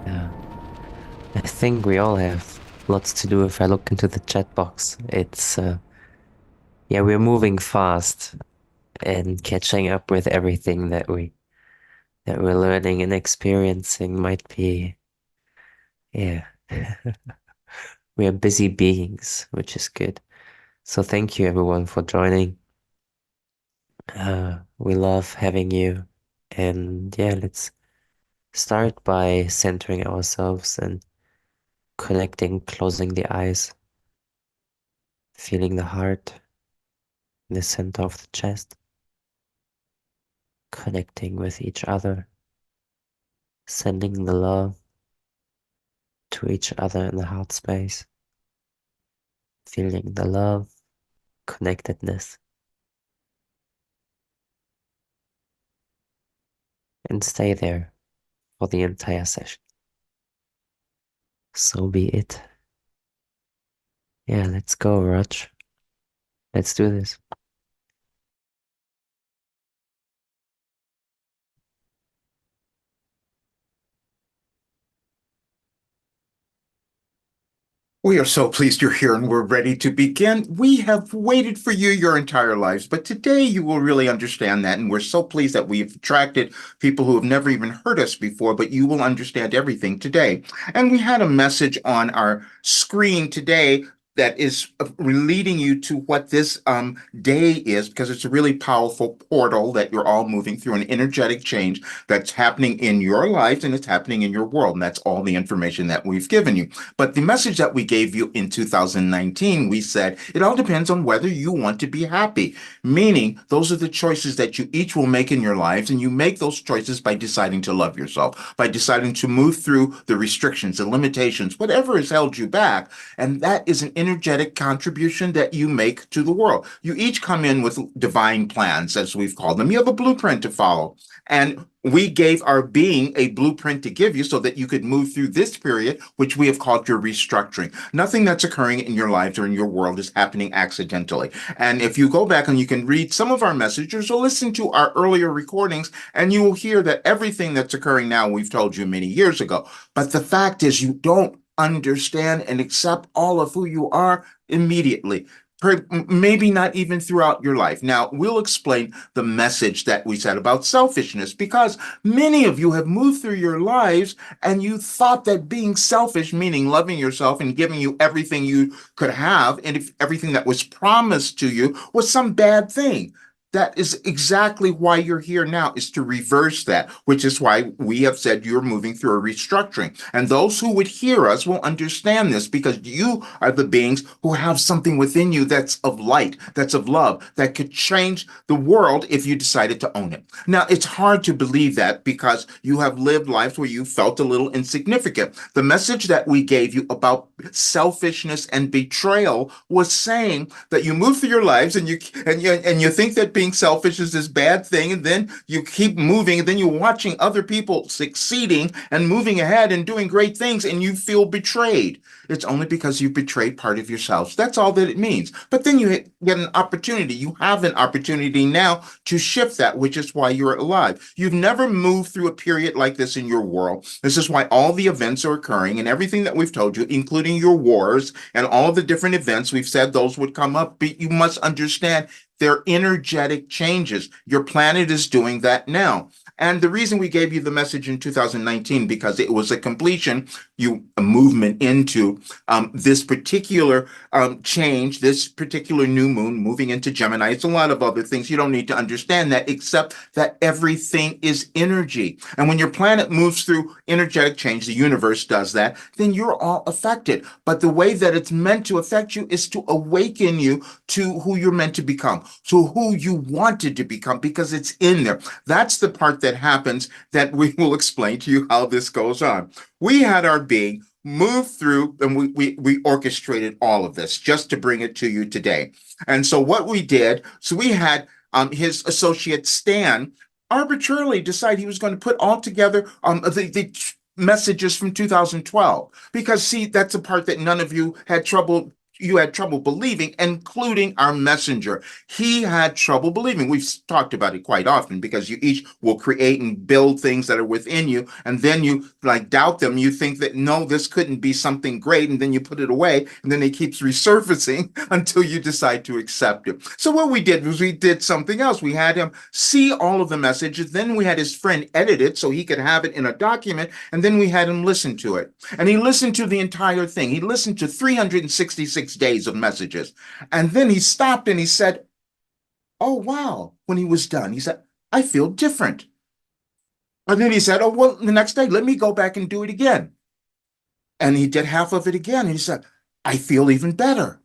Yeah, I think we all have lots to do. If I look into the chat box, yeah, we're moving fast and catching up with everything that we're learning and experiencing might be, yeah, we are busy beings, which is good. So thank you everyone for joining. We love having you. And yeah, let's start by centering ourselves and connecting, closing the eyes, feeling the heart in the center of the chest, connecting with each other, sending the love to each other in the heart space, feeling the love, connectedness, and stay there for the entire session. So be it. Yeah, let's go, Raj. Let's do this. We are so pleased you're here and we're ready to begin. We have waited for you your entire lives, but today you will really understand that. And we're so pleased that we've attracted people who have never even heard us before, but you will understand everything today. And we had a message on our screen today that is leading you to what this day is, because it's a really powerful portal that you're all moving through, an energetic change that's happening in your lives and it's happening in your world. And that's all the information that we've given you. But the message that we gave you in 2019, we said it all depends on whether you want to be happy, meaning those are the choices that you each will make in your lives. And you make those choices by deciding to love yourself, by deciding to move through the restrictions, the limitations, whatever has held you back. And that is an energetic contribution that you make to the world. You each come in with divine plans, as we've called them. You have a blueprint to follow. And we gave our being a blueprint to give you so that you could move through this period, which we have called your restructuring. Nothing that's occurring in your lives or in your world is happening accidentally. And if you go back and you can read some of our messages or listen to our earlier recordings, and you will hear that everything that's occurring now, we've told you many years ago. But the fact is, you don't understand and accept all of who you are immediately. Maybe not even throughout your life. Now, we'll explain the message that we said about selfishness because many of you have moved through your lives and you thought that being selfish, meaning loving yourself and giving you everything you could have and if everything that was promised to you was some bad thing. That is exactly why you're here now, is to reverse that, which is why we have said you're moving through a restructuring. And those who would hear us will understand this because you are the beings who have something within you that's of light, that's of love, that could change the world if you decided to own it. Now, it's hard to believe that because you have lived lives where you felt a little insignificant. The message that we gave you about selfishness and betrayal was saying that you move through your lives and you think that being selfish is this bad thing, and then you keep moving, and then you're watching other people succeeding and moving ahead and doing great things, and you feel betrayed. It's only because you betrayed part of yourselves. That's all that it means. But then you get an opportunity. You have an opportunity now to shift that, which is why you're alive. You've never moved through a period like this in your world. This is why all the events are occurring and everything that we've told you, including your wars and all the different events, we've said those would come up. But you must understand they're energetic changes. Your planet is doing that now. And the reason we gave you the message in 2019, because it was a completion, a movement into this particular change, this particular new moon moving into Gemini. It's a lot of other things. You don't need to understand that, except that everything is energy. And when your planet moves through energetic change, the universe does that, then you're all affected. But the way that it's meant to affect you is to awaken you to who you're meant to become, to who you wanted to become, because it's in there. That's the part that happens that we will explain to you how this goes on. We had our being move through and we orchestrated all of this just to bring it to you today. And so what we did, so we had his associate Stan arbitrarily decide he was going to put all together the messages from 2012 because see, that's the part that none of you had trouble you had trouble believing, including our messenger. He had trouble believing. We've talked about it quite often because you each will create and build things that are within you, and then you like doubt them. You think that no, this couldn't be something great, and then you put it away, and then it keeps resurfacing until you decide to accept it. So what we did was we did something else. We had him see all of the messages, then we had his friend edit it so he could have it in a document, and then we had him listen to it. And he listened to the entire thing. He listened to 366 days of messages. And then he stopped and he said, "Oh, wow." When he was done, he said, "I feel different." And then he said, "Oh, well, the next day, let me go back and do it again." And he did half of it again. And he said, "I feel even better."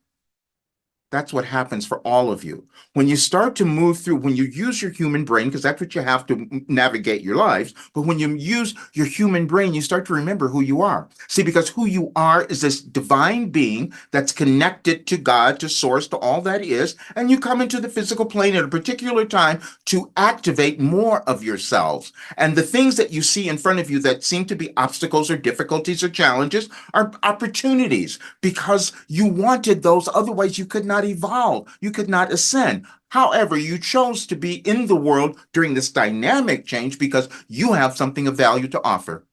That's what happens for all of you. When you start to move through, when you use your human brain, because that's what you have to navigate your lives, but when you use your human brain, you start to remember who you are. See, because who you are is this divine being that's connected to God, to source, to all that is, and you come into the physical plane at a particular time to activate more of yourselves. And the things that you see in front of you that seem to be obstacles or difficulties or challenges are opportunities because you wanted those, otherwise you could not evolve, you could not ascend. However, you chose to be in the world during this dynamic change because you have something of value to offer.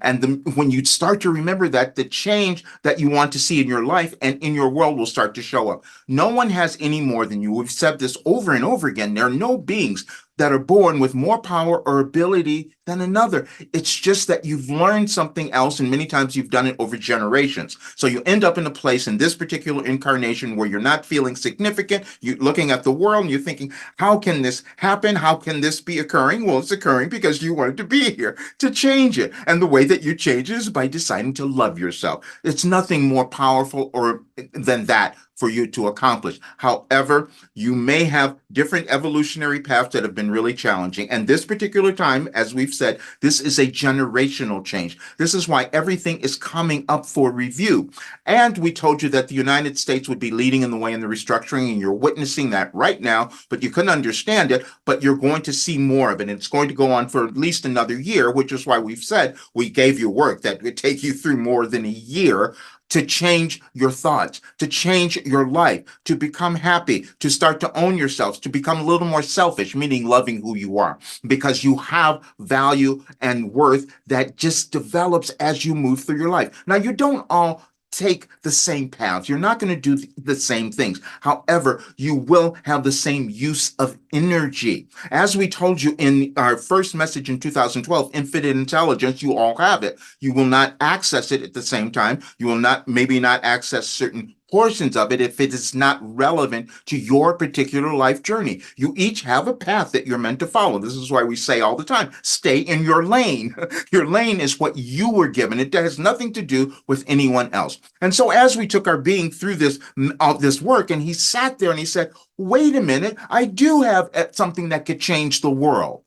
And when you start to remember that, the change that you want to see in your life and in your world will start to show up. No one has any more than you. We've said this over and over again. There are no beings that are born with more power or ability than another. It's just that you've learned something else, and many times you've done it over generations. So you end up in a place in this particular incarnation where you're not feeling significant. You're looking at the world and you're thinking, how can this happen? How can this be occurring? Well, it's occurring because you wanted to be here to change it. And the way that you change it is by deciding to love yourself. It's nothing more powerful or than that for you to accomplish. However, you may have different evolutionary paths that have been really challenging. And this particular time, as we've said, this is a generational change. This is why everything is coming up for review. And we told you that the United States would be leading in the way in the restructuring, and you're witnessing that right now, but you couldn't understand it, but you're going to see more of it. And it's going to go on for at least another year, which is why we've said we gave you work that would take you through more than a year to change your thoughts, to change your life, to become happy, to start to own yourselves, to become a little more selfish, meaning loving who you are, because you have value and worth that just develops as you move through your life. Now, you don't all take the same paths. You're not going to do the same things. However, you will have the same use of energy. As we told you in our first message in 2012, infinite intelligence, you all have it. You will not access it at the same time. You will not, maybe not access certain portions of it if it is not relevant to your particular life journey. You each have a path that you're meant to follow. This is why we say all the time, stay in your lane. Your lane is what you were given. It has nothing to do with anyone else. And so as we took our being through this work, and he sat there and he said, wait a minute, I do have something that could change the world.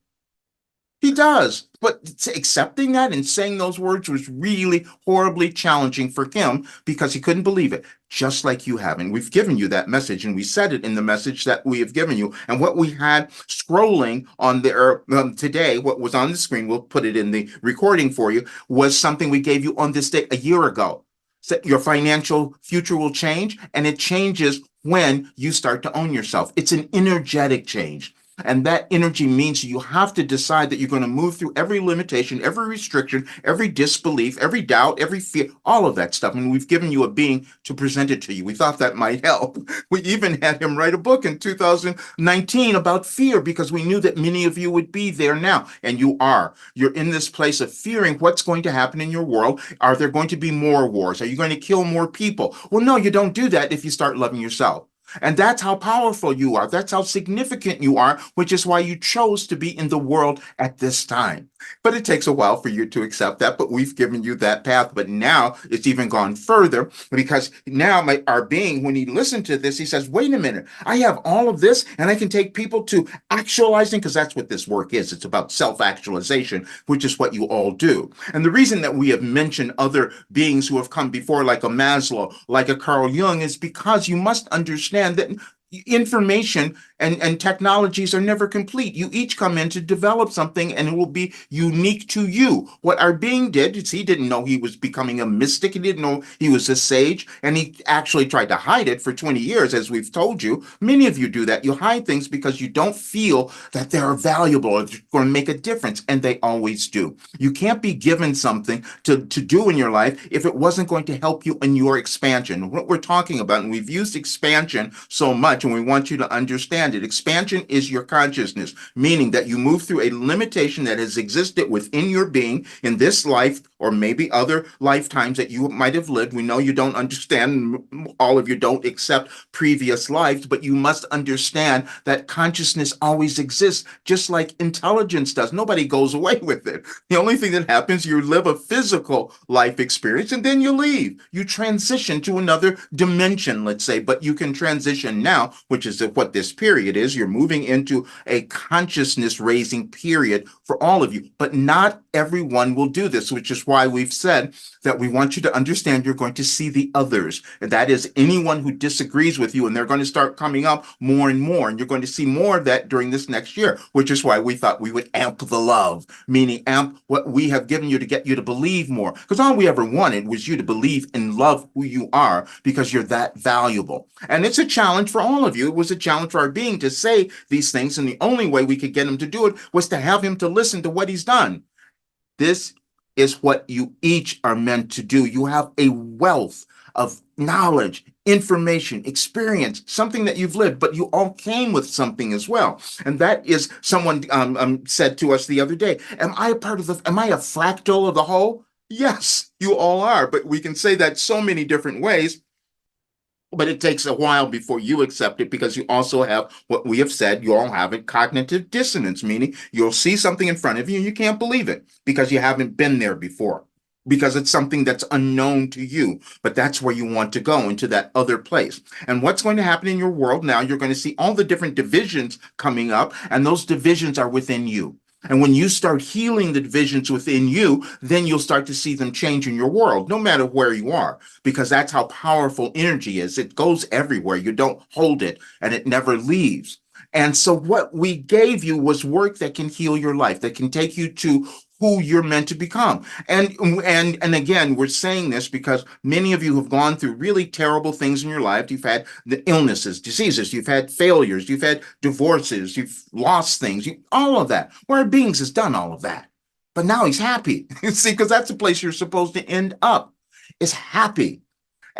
He does. But accepting that and saying those words was really horribly challenging for him because he couldn't believe it, just like you have. And we've given you that message, and we said it in the message that we have given you. And what we had scrolling on there today, what was on the screen, we'll put it in the recording for you, was something we gave you on this day a year ago. So your financial future will change, and it changes when you start to own yourself. It's an energetic change. And that energy means you have to decide that you're going to move through every limitation, every restriction, every disbelief, every doubt, every fear, all of that stuff. And we've given you a being to present it to you. We thought that might help. We even had him write a book in 2019 about fear because we knew that many of you would be there now. And you are. You're in this place of fearing what's going to happen in your world. Are there going to be more wars? Are you going to kill more people? Well, no, you don't do that if you start loving yourself. And that's how powerful you are. That's how significant you are, which is why you chose to be in the world at this time. But it takes a while for you to accept that, but we've given you that path. But now it's even gone further because now our being, when he listened to this, he says, wait a minute, I have all of this and I can take people to actualizing, because that's what this work is. It's about self-actualization, which is what you all do. And the reason that we have mentioned other beings who have come before, like a Maslow, like a Carl Jung, is because you must understand that information and technologies are never complete. You each come in to develop something and it will be unique to you. What our being did is he didn't know he was becoming a mystic. He didn't know he was a sage. And he actually tried to hide it for 20 years, as we've told you. Many of you do that. You hide things because you don't feel that they're valuable or going to make a difference. And they always do. You can't be given something to do in your life if it wasn't going to help you in your expansion. What we're talking about, and we've used expansion so much, and we want you to understand it. Expansion is your consciousness, meaning that you move through a limitation that has existed within your being in this life or maybe other lifetimes that you might have lived. We know you don't understand, all of you don't accept previous lives, but you must understand that consciousness always exists, just like intelligence does. Nobody goes away with it. The only thing that happens, you live a physical life experience and then you leave. You transition to another dimension, let's say, but you can transition now, which is what this period is. You're moving into a consciousness raising period for all of you, but not everyone will do this, which is why we've said that we want you to understand you're going to see the others. And that is anyone who disagrees with you, and they're going to start coming up more and more. And you're going to see more of that during this next year, which is why we thought we would amp the love, meaning amp what we have given you to get you to believe more. Because all we ever wanted was you to believe and love who you are because you're that valuable. And it's a challenge for all of you. It was a challenge for our being to say these things. And the only way we could get him to do it was to have him to listen to what he's done. This is what you each are meant to do. You have a wealth of knowledge, information, experience, something that you've lived, but you all came with something as well. And that is, someone said to us the other day, am I a fractal of the whole? Yes, you all are, but we can say that so many different ways. But it takes a while before you accept it because you also have what we have said, you all have it, cognitive dissonance, meaning you'll see something in front of you and you can't believe it because you haven't been there before, because it's something that's unknown to you. But that's where you want to go, into that other place. And what's going to happen in your world now, you're going to see all the different divisions coming up, and those divisions are within you. And when you start healing the divisions within you, then you'll start to see them change in your world, no matter where you are, because that's how powerful energy is. It goes everywhere. You don't hold it and it never leaves. And so what we gave you was work that can heal your life, that can take you to who you're meant to become. And again, we're saying this because many of you have gone through really terrible things in your life. You've had the illnesses, diseases, you've had failures, you've had divorces, you've lost things, all of that. Well, our beings has done all of that. But now he's happy. See, because that's the place you're supposed to end up, is happy.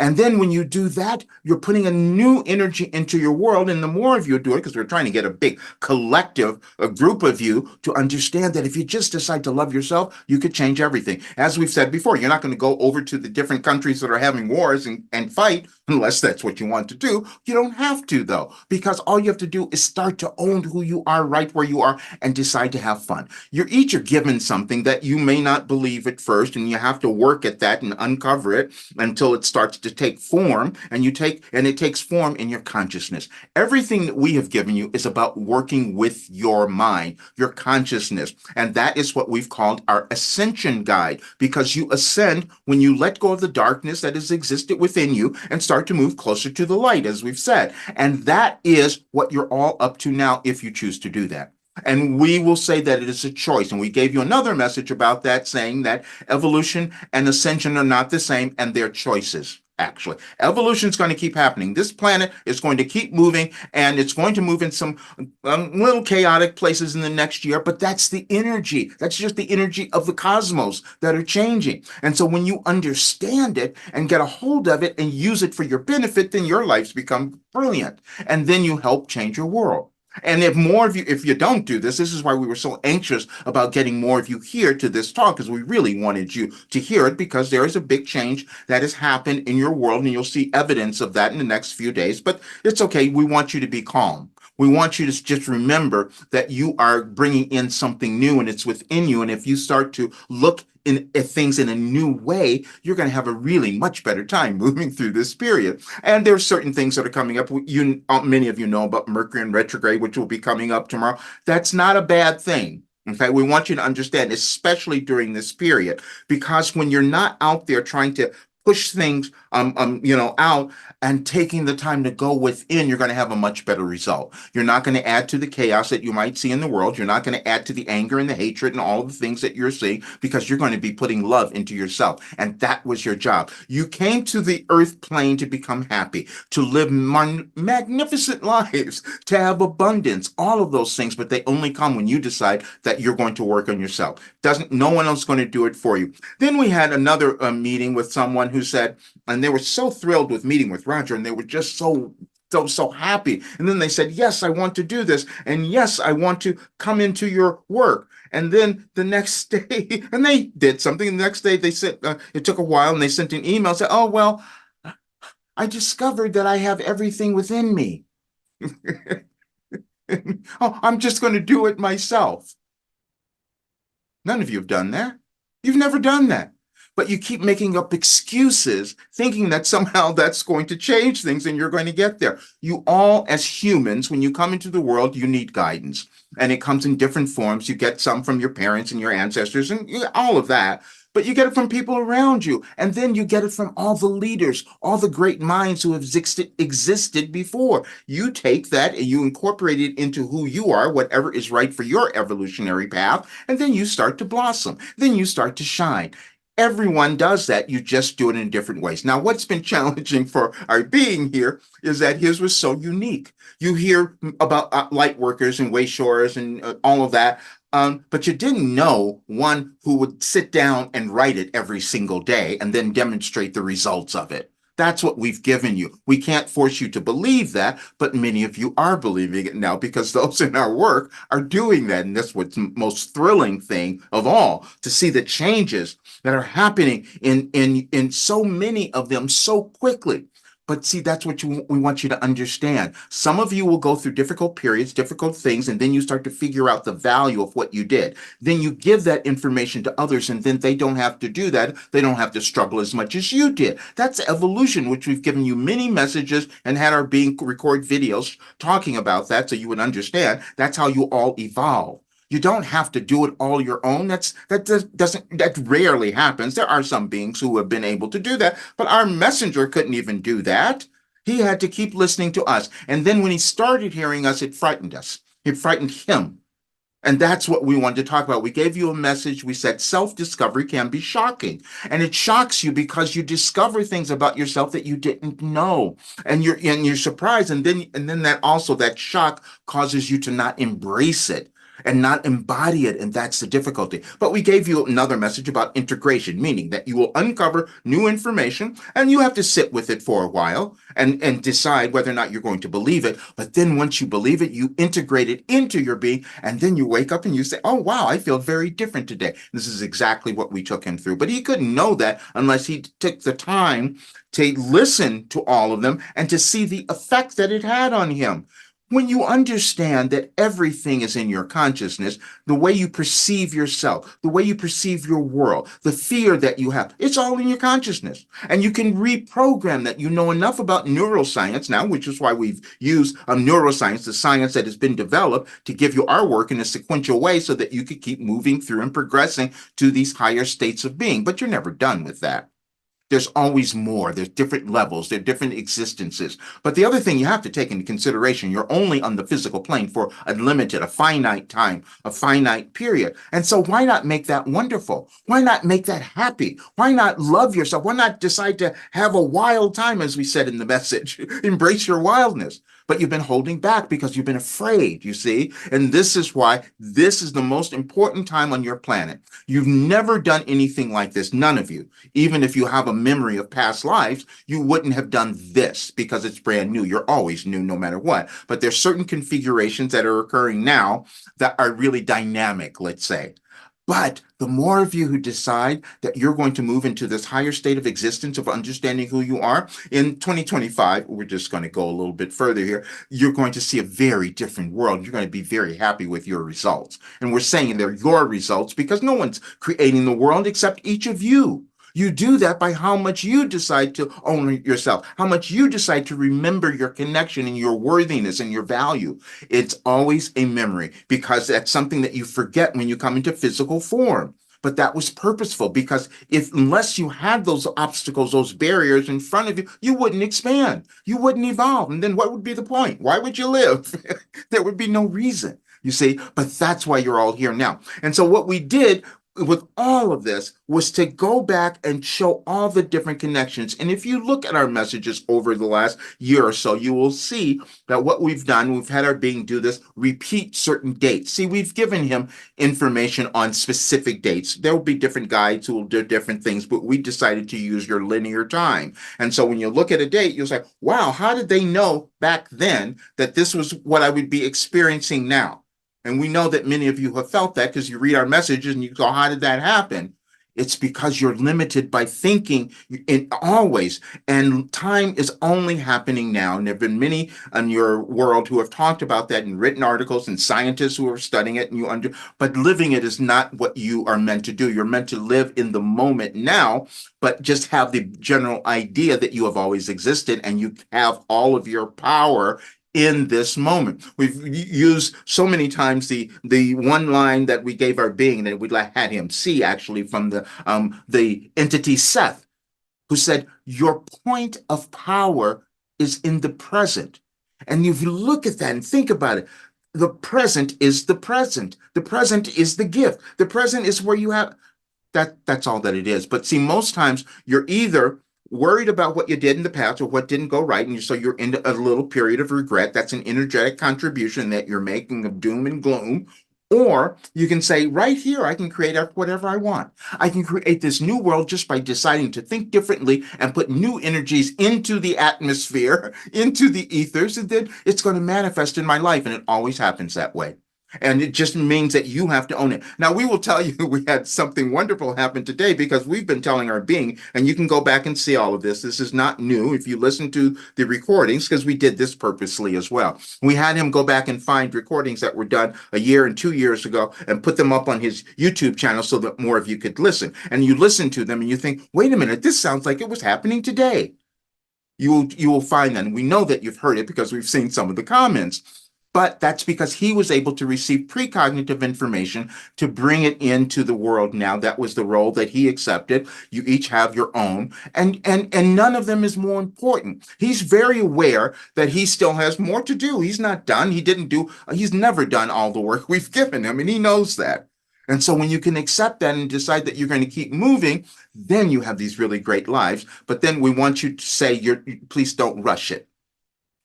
And then when you do that, you're putting a new energy into your world. And the more of you do it, because we're trying to get a big collective, a group of you to understand that if you just decide to love yourself, you could change everything. As we've said before, you're not going to go over to the different countries that are having wars and fight unless that's what you want to do. You don't have to, though, because all you have to do is start to own who you are right where you are and decide to have fun. You're each are given something that you may not believe at first, and you have to work at that and uncover it until it starts to take form, and it takes form in your consciousness. Everything that we have given you is about working with your mind, your consciousness, and that is what we've called our ascension guide, because you ascend when you let go of the darkness that has existed within you and start to move closer to the light, as we've said. And that is what you're all up to now, if you choose to do that. And we will say that it is a choice. And we gave you another message about that, saying that evolution and ascension are not the same, and they're choices. Actually, evolution is going to keep happening. This planet is going to keep moving, and it's going to move in some little chaotic places in the next year, but that's the energy. That's just the energy of the cosmos that are changing. And so when you understand it and get a hold of it and use it for your benefit, then your lives become brilliant. And then you help change your world. And if more of you, if you don't do this, this is why we were so anxious about getting more of you here to this talk, because we really wanted you to hear it, because there is a big change that has happened in your world, and you'll see evidence of that in the next few days. But it's okay. We want you to be calm. We want you to just remember that you are bringing in something new, and it's within you. And if you start to look at things in a new way, you're going to have a really much better time moving through this period. And there are certain things that are coming up. Many of you know about Mercury in retrograde, which will be coming up tomorrow. That's not a bad thing. In fact, we want you to understand, especially during this period, because when you're not out there trying to push things out and taking the time to go within, you're going to have a much better result. You're not going to add to the chaos that you might see in the world. You're not going to add to the anger and the hatred and all the things that you're seeing, because you're going to be putting love into yourself. And that was your job. You came to the earth plane to become happy, to live magnificent lives, to have abundance, all of those things, but they only come when you decide that you're going to work on yourself. Doesn't No one else going to do it for you. Then we had another meeting with someone who said, and they were so thrilled with meeting with Roger, and they were just so happy. And then they said, yes, I want to do this, and yes, I want to come into your work. And then the next day, and they did something. The next day, they sent. It took a while, and they sent an email. Said, "Oh well, I discovered that I have everything within me. Oh, I'm just going to do it myself." None of you have done that. You've never done that. But you keep making up excuses, thinking that somehow that's going to change things and you're going to get there. You all, as humans, when you come into the world, you need guidance. And it comes in different forms. You get some from your parents and your ancestors and all of that. But you get it from people around you. And then you get it from all the leaders, all the great minds who have existed before. You take that and you incorporate it into who you are, whatever is right for your evolutionary path. And then you start to blossom. Then you start to shine. Everyone does that. You just do it in different ways. Now, what's been challenging for our being here is that his was so unique. You hear about light workers and wayshorers and all of that, but you didn't know one who would sit down and write it every single day and then demonstrate the results of it. That's what we've given you. We can't force you to believe that, but many of you are believing it now because those in our work are doing that. And that's what's the most thrilling thing of all, to see the changes that are happening in so many of them so quickly. But see, that's what we want you to understand. Some of you will go through difficult periods, difficult things, and then you start to figure out the value of what you did. Then you give that information to others, and then they don't have to do that. They don't have to struggle as much as you did. That's evolution, which we've given you many messages and had our being record videos talking about that so you would understand. That's how you all evolve. You don't have to do it all your own. That rarely happens. There are some beings who have been able to do that, but our messenger couldn't even do that. He had to keep listening to us. And then when he started hearing us, it frightened us. It frightened him. And that's what we wanted to talk about. We gave you a message. We said self-discovery can be shocking. And it shocks you because you discover things about yourself that you didn't know. And you're surprised. And then that shock causes you to not embrace it and not embody it. And that's the difficulty. But we gave you another message about integration, meaning that you will uncover new information and you have to sit with it for a while and decide whether or not you're going to believe it. But then once you believe it, you integrate it into your being. And then you wake up and you say, oh, wow, I feel very different today. This is exactly what we took him through. But he couldn't know that unless he took the time to listen to all of them and to see the effect that it had on him. When you understand that everything is in your consciousness, the way you perceive yourself, the way you perceive your world, the fear that you have, it's all in your consciousness. And you can reprogram that. You know enough about neuroscience now, which is why we've used neuroscience, the science that has been developed, to give you our work in a sequential way so that you could keep moving through and progressing to these higher states of being. But you're never done with that. There's always more. There's different levels. There are different existences. But the other thing you have to take into consideration, you're only on the physical plane for a finite time, a finite period. And so why not make that wonderful? Why not make that happy? Why not love yourself? Why not decide to have a wild time, as we said in the message? Embrace your wildness. But you've been holding back because you've been afraid, you see? And this is why this is the most important time on your planet. You've never done anything like this, none of you. Even if you have a memory of past lives, you wouldn't have done this because it's brand new. You're always new no matter what. But there's certain configurations that are occurring now that are really dynamic, let's say. But the more of you who decide that you're going to move into this higher state of existence of understanding who you are, in 2025, we're just going to go a little bit further here, you're going to see a very different world. You're going to be very happy with your results. And we're saying they're your results because no one's creating the world except each of you. You do that by how much you decide to own yourself, how much you decide to remember your connection and your worthiness and your value. It's always a memory because that's something that you forget when you come into physical form. But that was purposeful because if unless you had those obstacles, those barriers in front of you, you wouldn't expand. You wouldn't evolve. And then what would be the point? Why would you live? There would be no reason, you see. But that's why you're all here now. And so what we did with all of this was to go back and show all the different connections. And if you look at our messages over the last year or so, you will see that what we've done, we've had our being do this, repeat certain dates. See, we've given him information on specific dates. There will be different guides who will do different things, but we decided to use your linear time. And so when you look at a date, you'll say, wow, how did they know back then that this was what I would be experiencing now? And we know that many of you have felt that because you read our messages and you go, how did that happen? It's because you're limited by thinking in always, and time is only happening now. And there have been many in your world who have talked about that in written articles and scientists who are studying it, and but living it is not what you are meant to do. You're meant to live in the moment now, but just have the general idea that you have always existed and you have all of your power in this moment. We've used so many times the one line that we gave our being that we had him see actually from the entity Seth, who said, your point of power is in the present. And if you look at that and think about it, the present is the present. The present is the gift. The present is where you have that's all that it is. But see, most times you're either worried about what you did in the past or what didn't go right, and so you're in a little period of regret. That's an energetic contribution that you're making of doom and gloom. Or you can say, right here, I can create whatever I want. I can create this new world just by deciding to think differently and put new energies into the atmosphere, into the ethers, and then it's going to manifest in my life. And it always happens that way. And it just means that you have to own it. Now, we will tell you we had something wonderful happen today because we've been telling our being, and you can go back and see all of this. This is not new if you listen to the recordings, because we did this purposely as well. We had him go back and find recordings that were done a year and 2 years ago and put them up on his YouTube channel so that more of you could listen. And you listen to them and you think, wait a minute, this sounds like it was happening today. You will find that. And we know that you've heard it because we've seen some of the comments. But that's because he was able to receive precognitive information to bring it into the world now. That was the role that he accepted. You each have your own, and none of them is more important. He's very aware that he still has more to do. He's not done. He's never done all the work we've given him, and he knows that. And so when you can accept that and decide that you're going to keep moving, then you have these really great lives. But then we want you to say, please don't rush it.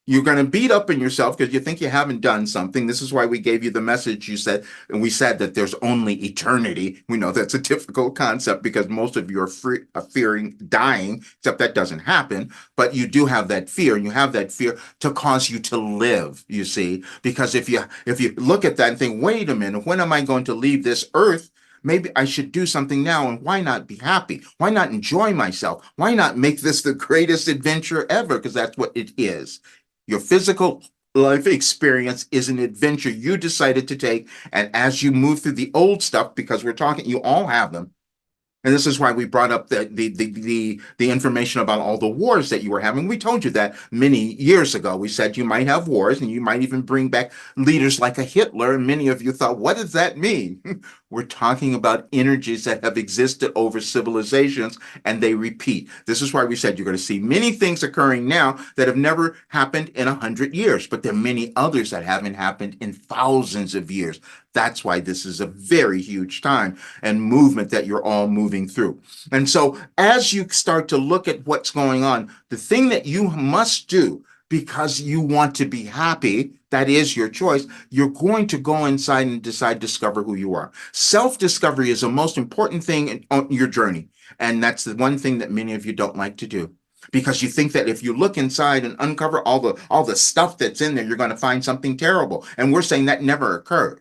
You're going to beat up on yourself because you think you haven't done something. This is why we gave you the message you said, and we said that there's only eternity. We know that's a difficult concept because most of you are fearing dying, except that doesn't happen. But you do have that fear, and you have that fear to cause you to live, you see. Because if you look at that and think, wait a minute, when am I going to leave this earth? Maybe I should do something now, and why not be happy? Why not enjoy myself? Why not make this the greatest adventure ever? Because that's what it is. Your physical life experience is an adventure you decided to take. And as you move through the old stuff, because we're talking, you all have them. And this is why we brought up the information about all the wars that you were having. We told you that many years ago. We said you might have wars and you might even bring back leaders like a Hitler. And many of you thought, what does that mean? We're talking about energies that have existed over civilizations and they repeat. This is why we said you're going to see many things occurring now that have never happened in 100 years, but there are many others that haven't happened in thousands of years. That's why this is a very huge time and movement that you're all moving through. And so as you start to look at what's going on, the thing that you must do because you want to be happy, that is your choice, you're going to go inside and decide, discover who you are. Self-discovery is the most important thing on your journey. And that's the one thing that many of you don't like to do. Because you think that if you look inside and uncover all the stuff that's in there, you're going to find something terrible. And we're saying that never occurs.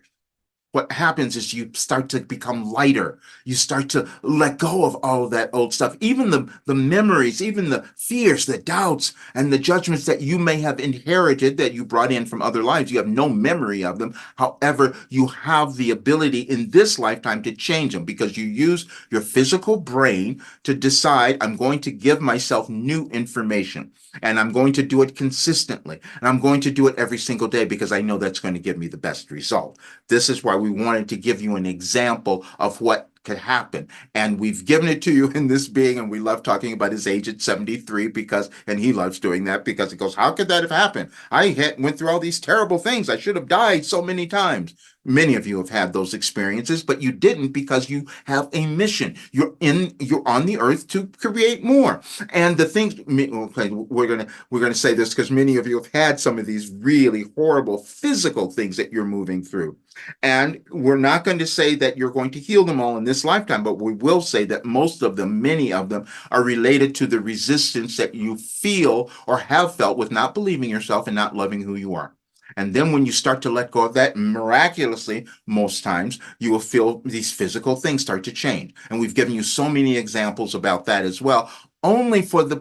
What happens is you start to become lighter. You start to let go of all of that old stuff, even the memories, even the fears, the doubts, and the judgments that you may have inherited that you brought in from other lives. You have no memory of them. However, you have the ability in this lifetime to change them because you use your physical brain to decide, I'm going to give myself new information. And I'm going to do it consistently. And I'm going to do it every single day because I know that's going to give me the best result. This is why we wanted to give you an example of what could happen. And we've given it to you in this being, and we love talking about his age at 73 because, and he loves doing that because he goes, how could that have happened? Went through all these terrible things. I should have died so many times. Many of you have had those experiences, but you didn't because you have a mission. You're on the earth to create more. And the things, okay, we're gonna say this because many of you have had some of these really horrible physical things that you're moving through. And we're not going to say that you're going to heal them all in this lifetime, but we will say that most of them, many of them, are related to the resistance that you feel or have felt with not believing yourself and not loving who you are. And then when you start to let go of that, miraculously, most times, you will feel these physical things start to change. And we've given you so many examples about that as well, only for the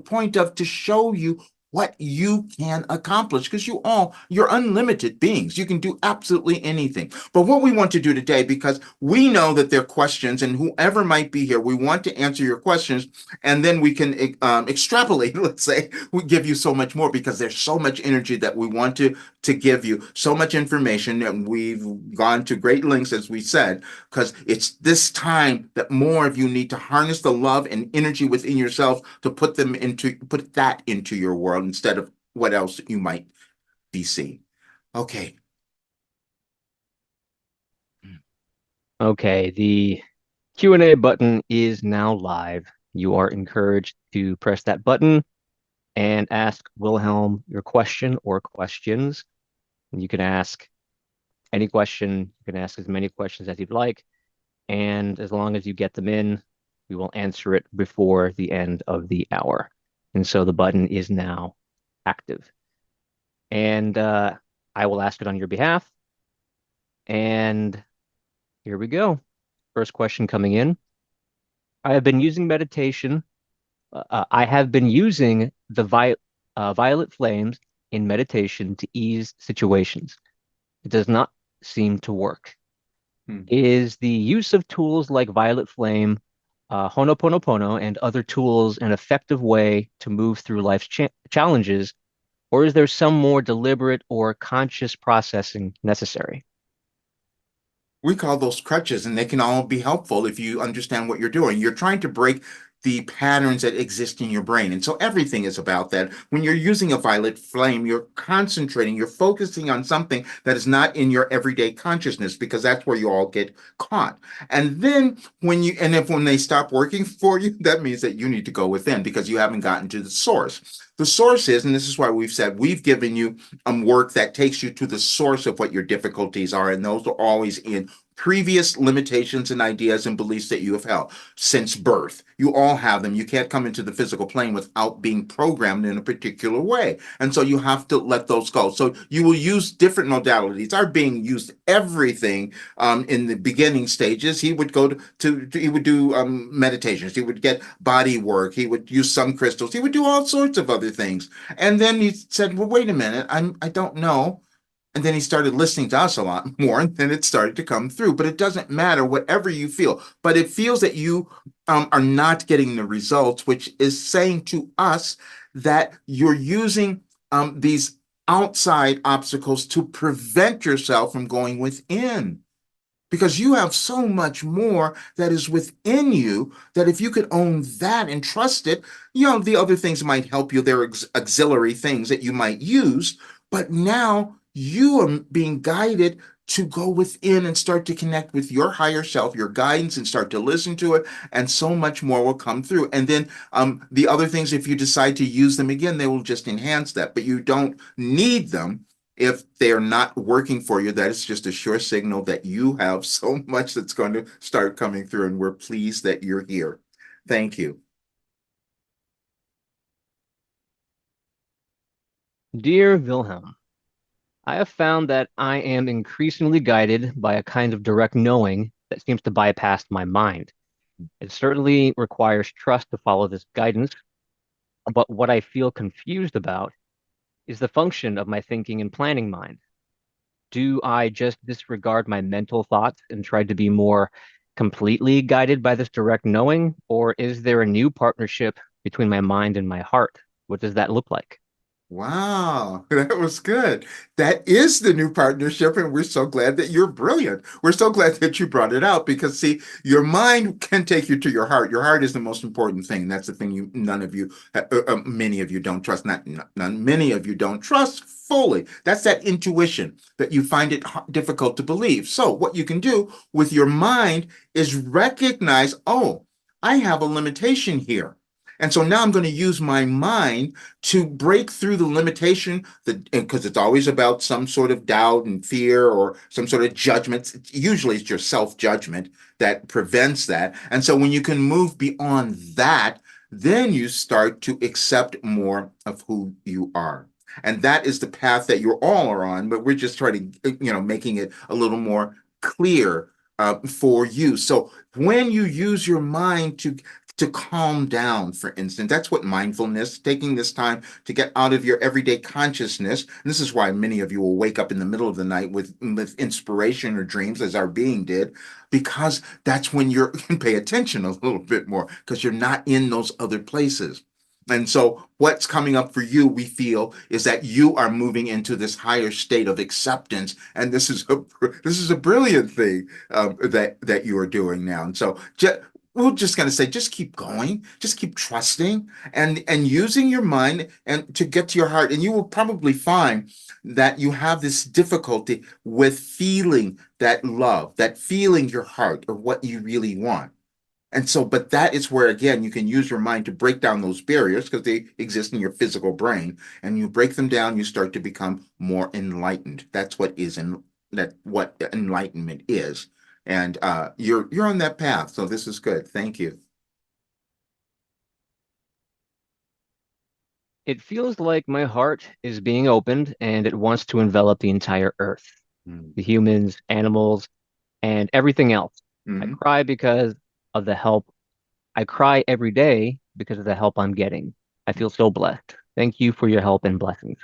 point of to show you what you can accomplish because you're unlimited beings. You can do absolutely anything. But what we want to do today, because we know that there are questions, and whoever might be here, we want to answer your questions, and then we can extrapolate. Let's say we give you so much more because there's so much energy that we want to give you, so much information, and we've gone to great lengths, as we said, because it's this time that more of you need to harness the love and energy within yourself to put that into your world instead of what else you might be seeing. Okay. Okay, the Q&A button is now live. You are encouraged to press that button and ask Wilhelm your question or questions. You can ask any question, you can ask as many questions as you'd like, and as long as you get them in, we will answer it before the end of the hour. And so the button is now active. And I will ask it on your behalf. And here we go. First question coming in. I have been using meditation. I have been using the violet flames in meditation to ease situations. It does not seem to work. Is the use of tools like violet flame, Honoponopono, and other tools an effective way to move through life's challenges, or is there some more deliberate or conscious processing necessary? We call those crutches, and they can all be helpful if you understand what you're doing. You're trying to break the patterns that exist in your brain. And so everything is about that. When you're using a violet flame, you're concentrating, you're focusing on something that is not in your everyday consciousness, because that's where you all get caught. And then when they stop working for you, that means that you need to go within because you haven't gotten to the source. The source is, and this is why we've said we've given you work that takes you to the source of what your difficulties are. And those are always in previous limitations and ideas and beliefs that you have held since birth. You all have them. You can't come into the physical plane without being programmed in a particular way. And so you have to let those go. So you will use different modalities. Our being used everything in the beginning stages. He would go he would do meditations. He would get body work. He would use some crystals. He would do all sorts of other things. And then he said, well, wait a minute. I don't know. And then he started listening to us a lot more, and then it started to come through. But it doesn't matter, whatever you feel. But it feels that you are not getting the results, which is saying to us that you're using these outside obstacles to prevent yourself from going within. Because you have so much more that is within you that if you could own that and trust it, the other things might help you. There are auxiliary things that you might use, but now you are being guided to go within and start to connect with your higher self, your guidance, and start to listen to it. And so much more will come through. And then the other things, if you decide to use them again, they will just enhance that. But you don't need them if they're not working for you. That is just a sure signal that you have so much that's going to start coming through. And we're pleased that you're here. Thank you. Dear Wilhelm, I have found that I am increasingly guided by a kind of direct knowing that seems to bypass my mind. It certainly requires trust to follow this guidance, but what I feel confused about is the function of my thinking and planning mind. Do I just disregard my mental thoughts and try to be more completely guided by this direct knowing, or is there a new partnership between my mind and my heart? What does that look like? Wow, that was good. That is the new partnership, and we're so glad that you're brilliant. We're so glad that you brought it out because, see, your mind can take you to your heart. Your heart is the most important thing. That's the thing none of you, many of you don't trust. Many of you don't trust fully. That's that intuition that you find it difficult to believe. So, what you can do with your mind is recognize, oh, I have a limitation here. And so now I'm going to use my mind to break through the limitation that because it's always about some sort of doubt and fear or some sort of judgment. Usually it's your self-judgment that prevents that. And so when you can move beyond that, then you start to accept more of who you are. And that is the path that you all are on, but we're just trying to, making it a little more clear for you. So when you use your mind to calm down, for instance. That's what mindfulness, taking this time to get out of your everyday consciousness. And this is why many of you will wake up in the middle of the night with inspiration or dreams, as our being did, because that's when you can pay attention a little bit more because you're not in those other places. And so, what's coming up for you, we feel, is that you are moving into this higher state of acceptance, and this is a brilliant thing that you are doing now. And so, we're just going to say just keep going, just keep trusting and using your mind and to get to your heart, and you will probably find that you have this difficulty with feeling that love, that feeling your heart of what you really want. And so, but that is where, again, you can use your mind to break down those barriers because they exist in your physical brain. And you break them down, you start to become more enlightened. That's what is in that what enlightenment is. And you're on that path. So this is good. Thank you. It feels like my heart is being opened and it wants to envelop the entire earth, Mm-hmm. the humans, animals, and everything else. I Mm-hmm. cry because of the help. I cry every day because of the help I'm getting. I feel so blessed. Thank you for your help and blessings.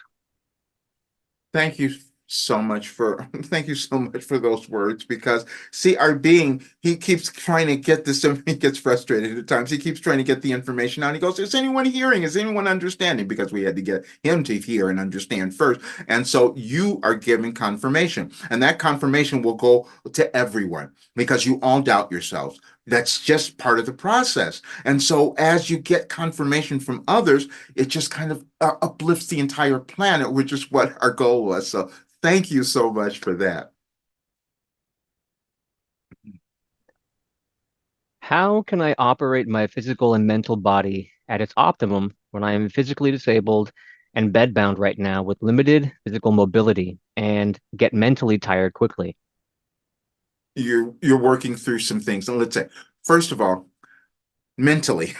Thank you so much for thank you so much for those words because see our being he keeps trying to get this he gets frustrated at times he keeps trying to get the information out he goes is anyone hearing is anyone understanding because we had to get him to hear and understand first and so you are giving confirmation and that confirmation will go to everyone because you all doubt yourselves that's just part of the process and so as you get confirmation from others it just kind of uplifts the entire planet, which is what our goal was. So thank you so much for that. How can I operate my physical and mental body at its optimum when I am physically disabled and bedbound right now with limited physical mobility and get mentally tired quickly? You're working through some things. And let's say, first of all, mentally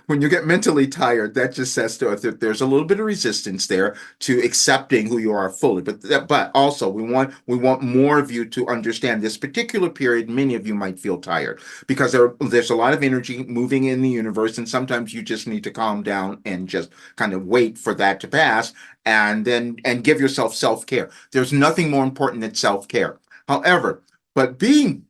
when you get mentally tired that just says to us that there's a little bit of resistance there to accepting who you are fully but also we want more of you to understand this particular period many of you might feel tired because there's a lot of energy moving in the universe and sometimes you just need to calm down and just kind of wait for that to pass and give yourself self-care there's nothing more important than self-care however but being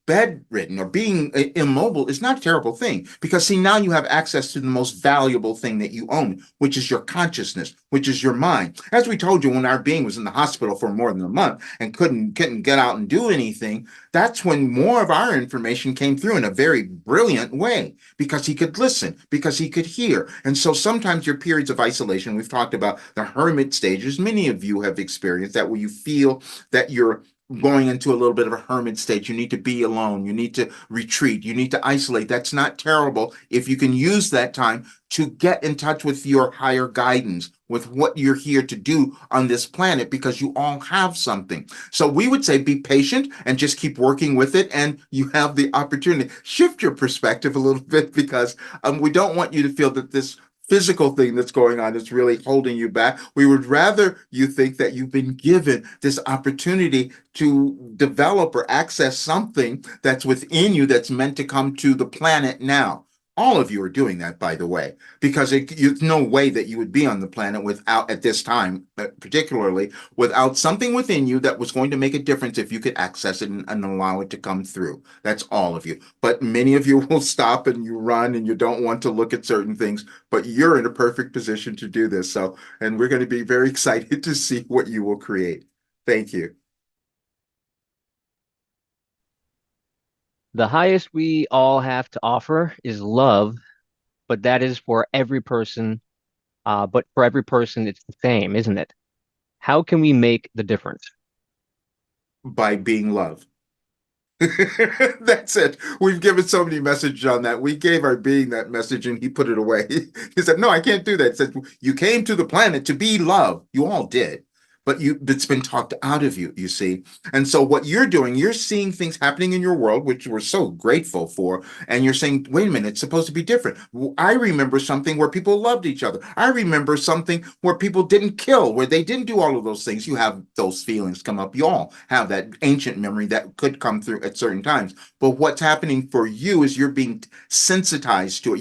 bedridden or being immobile is not a terrible thing because see now you have access to the most valuable thing that you own which is your consciousness which is your mind as we told you when our being was in the hospital for more than a month and couldn't get out and do anything that's when more of our information came through in a very brilliant way because he could listen because he could hear and so sometimes your periods of isolation we've talked about the hermit stages many of you have experienced that where you feel that you're going into a little bit of a hermit state. You need to be alone. You need to retreat. You need to isolate. That's not terrible if you can use that time to get in touch with your higher guidance, with what you're here to do on this planet, because you all have something. So we would say be patient and just keep working with it. And you have the opportunity. Shift your perspective a little bit because we don't want you to feel that this physical thing that's going on is really holding you back. We would rather you think that you've been given this opportunity to develop or access something that's within you that's meant to come to the planet now. All of you are doing that, by the way, because there's no way that you would be on the planet without, at this time, particularly, without something within you that was going to make a difference if you could access it and allow it to come through. That's all of you. But many of you will stop and you run and you don't want to look at certain things, but you're in a perfect position to do this. So, and we're going to be very excited to see what you will create. Thank you. The highest we all have to offer is love, but that is for every person. But for every person, it's the same, isn't it? How can we make the difference? By being loved. That's it. We've given so many messages on that. We gave our being that message and he put it away. He said, no, I can't do that. He said, you came to the planet to be loved. You all did. But it's been talked out of you, you see. And so what you're doing, you're seeing things happening in your world, which we're so grateful for. And you're saying, wait a minute, it's supposed to be different. I remember something where people loved each other. I remember something where people didn't kill, where they didn't do all of those things. You have those feelings come up. You all have that ancient memory that could come through at certain times. But what's happening for you is you're being sensitized to it.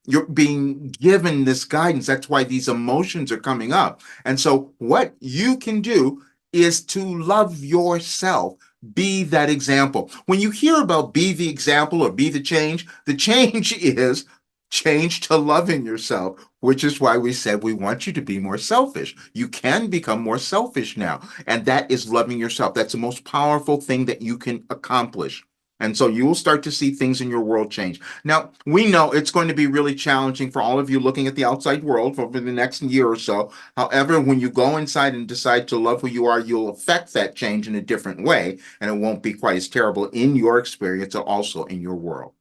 You're being given this guidance. That's why these emotions are coming up. And so what you can do is to love yourself. Be that example. When you hear about be the example or be the change is change to loving yourself, which is why we said we want you to be more selfish. You can become more selfish now. And that is loving yourself. That's the most powerful thing that you can accomplish. And so you will start to see things in your world change. Now, we know it's going to be really challenging for all of you looking at the outside world over the next year or so. However, when you go inside and decide to love who you are, you'll affect that change in a different way, and it won't be quite as terrible in your experience or also in your world.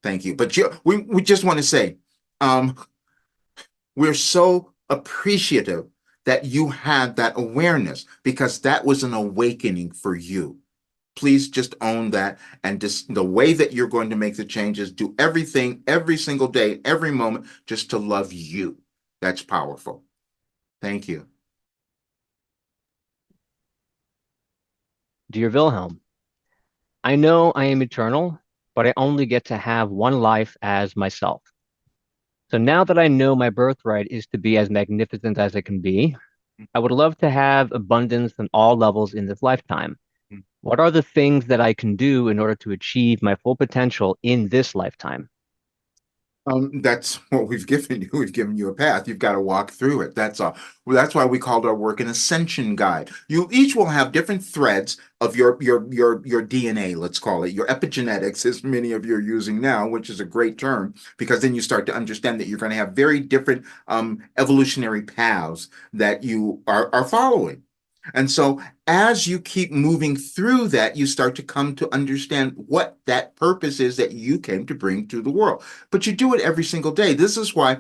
Thank you. But we just want to say, um, we're so appreciative that you had that awareness because that was an awakening for you. Please just own that. And just the way that you're going to make the changes, do everything every single day, every moment, just to love you. That's powerful. Thank you. Dear Wilhelm, I know I am eternal, but I only get to have one life as myself. So now that I know my birthright is to be as magnificent as it can be, I would love to have abundance on all levels in this lifetime. What are the things that I can do in order to achieve my full potential in this lifetime? That's what we've given you. We've given you a path. You've got to walk through it. That's all. Well, that's why we called our work an ascension guide. You each will have different threads of your DNA, let's call it, your epigenetics, as many of you are using now, which is a great term, because then you start to understand that you're going to have very different evolutionary paths that you are following. And so as you keep moving through that, you start to come to understand what that purpose is that you came to bring to the world. But you do it every single day. This is why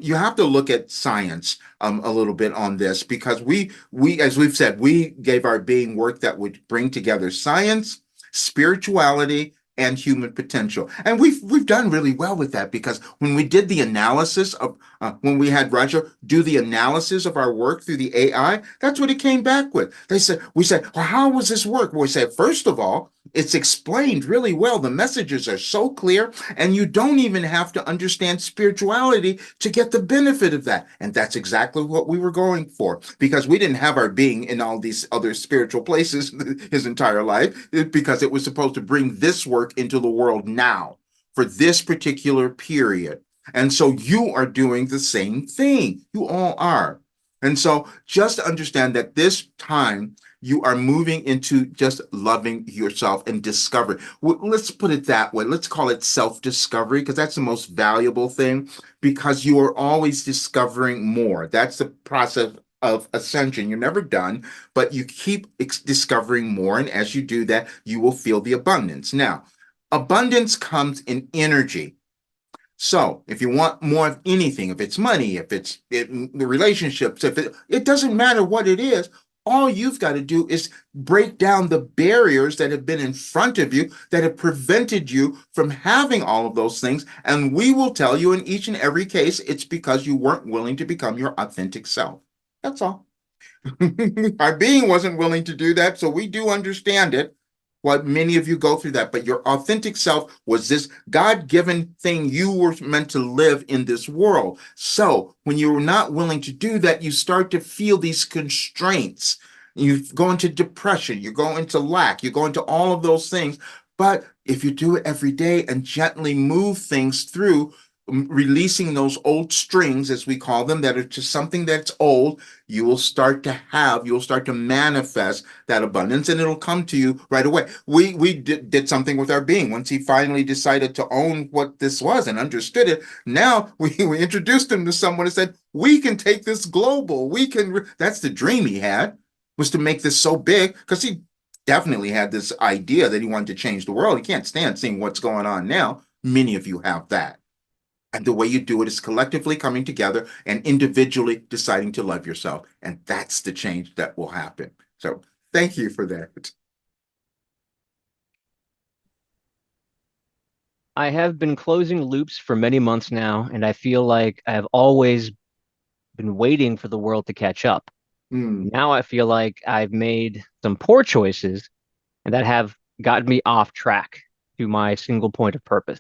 you have to look at science a little bit on this, because we, as we've said, we gave our being work that would bring together science, spirituality, and human potential. And we've done really well with that, because when we did the analysis of when we had Roger do the analysis of our work through the AI, that's what it came back with. We said, well, how was this work? Well, we said, first of all, it's explained really well. The messages are so clear, and you don't even have to understand spirituality to get the benefit of that. And that's exactly what we were going for, because we didn't have our being in all these other spiritual places his entire life, because it was supposed to bring this work into the world now for this particular period. And so you are doing the same thing. You all are. And so just understand that this time you are moving into just loving yourself and discovery. Let's put it that way. Let's call it self-discovery, because that's the most valuable thing, because you are always discovering more. That's the process of ascension. You're never done, but you keep discovering more. And as you do that, you will feel the abundance. Now, abundance comes in energy. So if you want more of anything, if it's money, if it's the relationships, if it doesn't matter what it is, all you've got to do is break down the barriers that have been in front of you that have prevented you from having all of those things. And we will tell you in each and every case, it's because you weren't willing to become your authentic self. That's all. Our being wasn't willing to do that, so we do understand it. what many of you go through that, but your authentic self was this God-given thing you were meant to live in this world. So when you're not willing to do that, you start to feel these constraints. You go into depression, you go into lack, you go into all of those things. But if you do it every day and gently move things through, releasing those old strings, as we call them, that are just something that's old, you'll start to manifest that abundance, and it'll come to you right away. We did something with our being. Once he finally decided to own what this was and understood it, now we introduced him to someone and said, we can take this global. That's the dream he had, was to make this so big, because he definitely had this idea that he wanted to change the world. He can't stand seeing what's going on now. Many of you have that. And the way you do it is collectively coming together and individually deciding to love yourself. And that's the change that will happen. So thank you for that. I have been closing loops for many months now, and I feel like I have always been waiting for the world to catch up. Mm. Now I feel like I've made some poor choices and that have gotten me off track to my single point of purpose.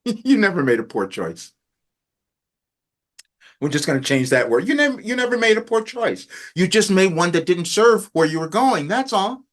You never made a poor choice. We're just going to change that word. You never made a poor choice. You just made one that didn't serve where you were going. That's all.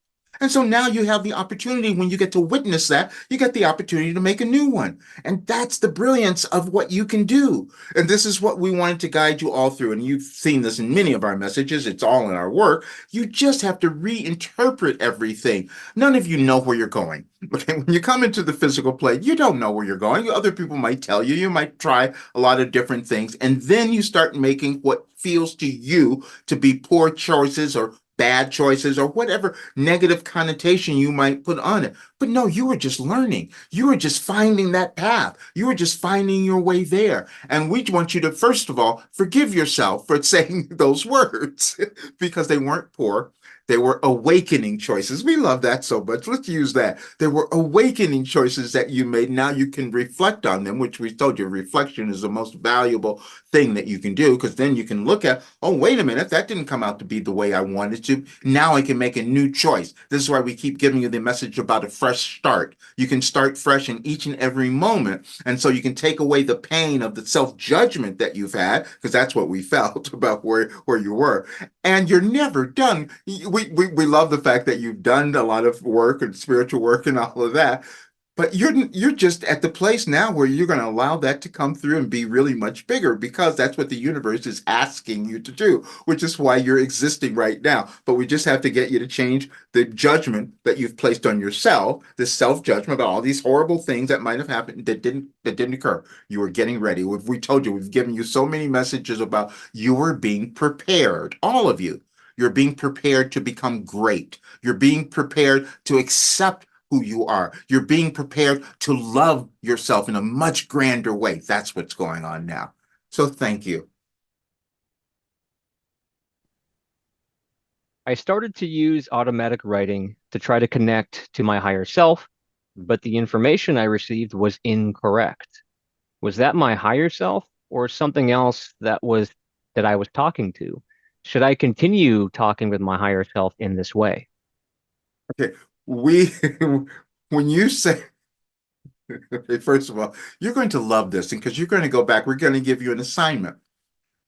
And so now you have the opportunity, when you get to witness that, you get the opportunity to make a new one. And that's the brilliance of what you can do. And this is what we wanted to guide you all through. And you've seen this in many of our messages. It's all in our work. You just have to reinterpret everything. None of you know where you're going. Okay, when you come into the physical plane, you don't know where you're going. Other people might tell you. You might try a lot of different things. And then you start making what feels to you to be poor choices or bad choices or whatever negative connotation you might put on it. But no, you were just learning. You were just finding that path. You were just finding your way there. And we want you to, first of all, forgive yourself for saying those words because they weren't poor. They were awakening choices. We love that so much. Let's use that. They were awakening choices that you made. Now you can reflect on them, which we told you reflection is the most valuable thing that you can do, because then you can look at, oh, wait a minute, that didn't come out to be the way I wanted to. Now I can make a new choice. This is why we keep giving you the message about a fresh start. You can start fresh in each and every moment. And so you can take away the pain of the self-judgment that you've had, because that's what we felt about where you were. And you're never done. We love the fact that you've done a lot of work and spiritual work and all of that. But you're just at the place now where you're going to allow that to come through and be really much bigger, because that's what the universe is asking you to do, which is why you're existing right now. But we just have to get you to change the judgment that you've placed on yourself, this self-judgment about all these horrible things that might have happened that didn't occur. You were getting ready. We told you, we've given you so many messages about you were being prepared, all of you. You're being prepared to become great. You're being prepared to accept who you are. You're being prepared to love yourself in a much grander way. That's what's going on now. So thank you. I started to use automatic writing to try to connect to my higher self, but the information I received was incorrect. Was that my higher self or something else that I was talking to? Should I continue talking with my higher self in this way? Okay. We, when you say, first of all, you're going to love this, because you're going to go back. We're going to give you an assignment.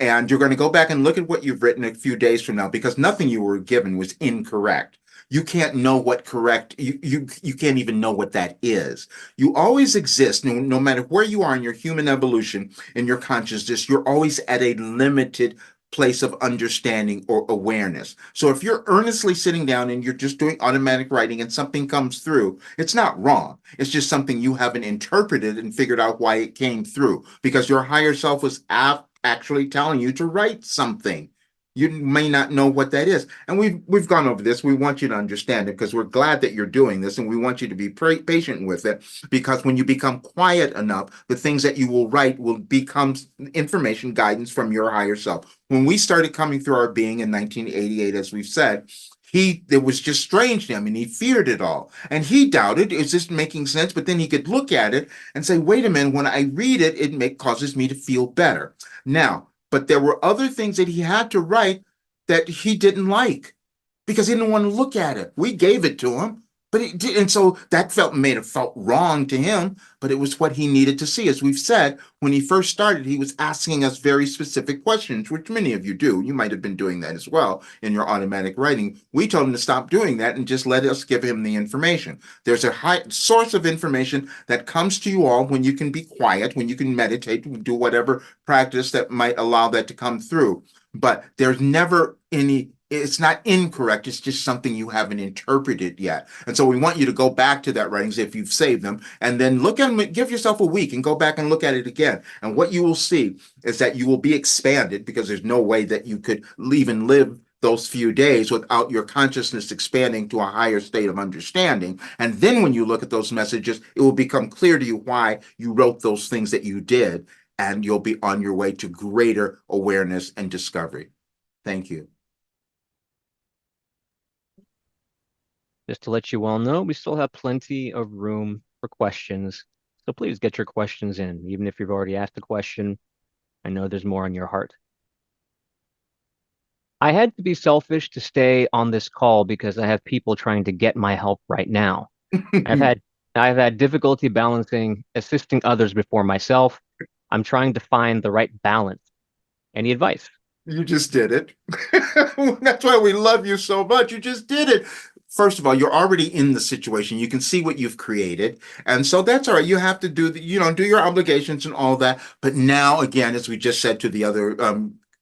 And you're going to go back and look at what you've written a few days from now, because nothing you were given was incorrect. You can't know what correct, you can't even know what that is. You always exist, no matter where you are in your human evolution, in your consciousness, you're always at a limited place of understanding or awareness. So if you're earnestly sitting down and you're just doing automatic writing and something comes through, it's not wrong. It's just something you haven't interpreted and figured out why it came through, because your higher self was actually telling you to write something. You may not know what that is. And we've gone over this. We want you to understand it, because we're glad that you're doing this, and we want you to be patient with it, because when you become quiet enough, the things that you will write will become information guidance from your higher self. When we started coming through our being in 1988, as we've said, it was just strange to him, and he feared it all. And he doubted, is this making sense? But then he could look at it and say, wait a minute, when I read it, causes me to feel better. Now, but there were other things that he had to write that he didn't like. because he didn't want to look at it. We gave it to him, but it did, and so that felt wrong to him. But it was what he needed to see. As we've said, when he first started, he was asking us very specific questions, which many of you do. You might have been doing that as well in your automatic writing. We told him to stop doing that and just let us give him the information. There's a high source of information that comes to you all when you can be quiet, when you can meditate, do whatever practice that might allow that to come through. But there's never any, it's not incorrect. It's just something you haven't interpreted yet. And so we want you to go back to that writings if you've saved them and then look at them, give yourself a week and go back and look at it again. And what you will see is that you will be expanded, because there's no way that you could even live those few days without your consciousness expanding to a higher state of understanding. And then when you look at those messages, it will become clear to you why you wrote those things that you did, and you'll be on your way to greater awareness and discovery. Thank you. Just to let you all know, we still have plenty of room for questions. So please get your questions in. Even if you've already asked a question, I know there's more on your heart. I had to be selfish to stay on this call because I have people trying to get my help right now. I've had I've had difficulty balancing assisting others before myself. I'm trying to find the right balance. Any advice? You just did it. That's why we love you so much. You just did it. First of all, you're already in the situation. You can see what you've created. And so that's all right. You have to do do your obligations and all that. But now, again, as we just said to the other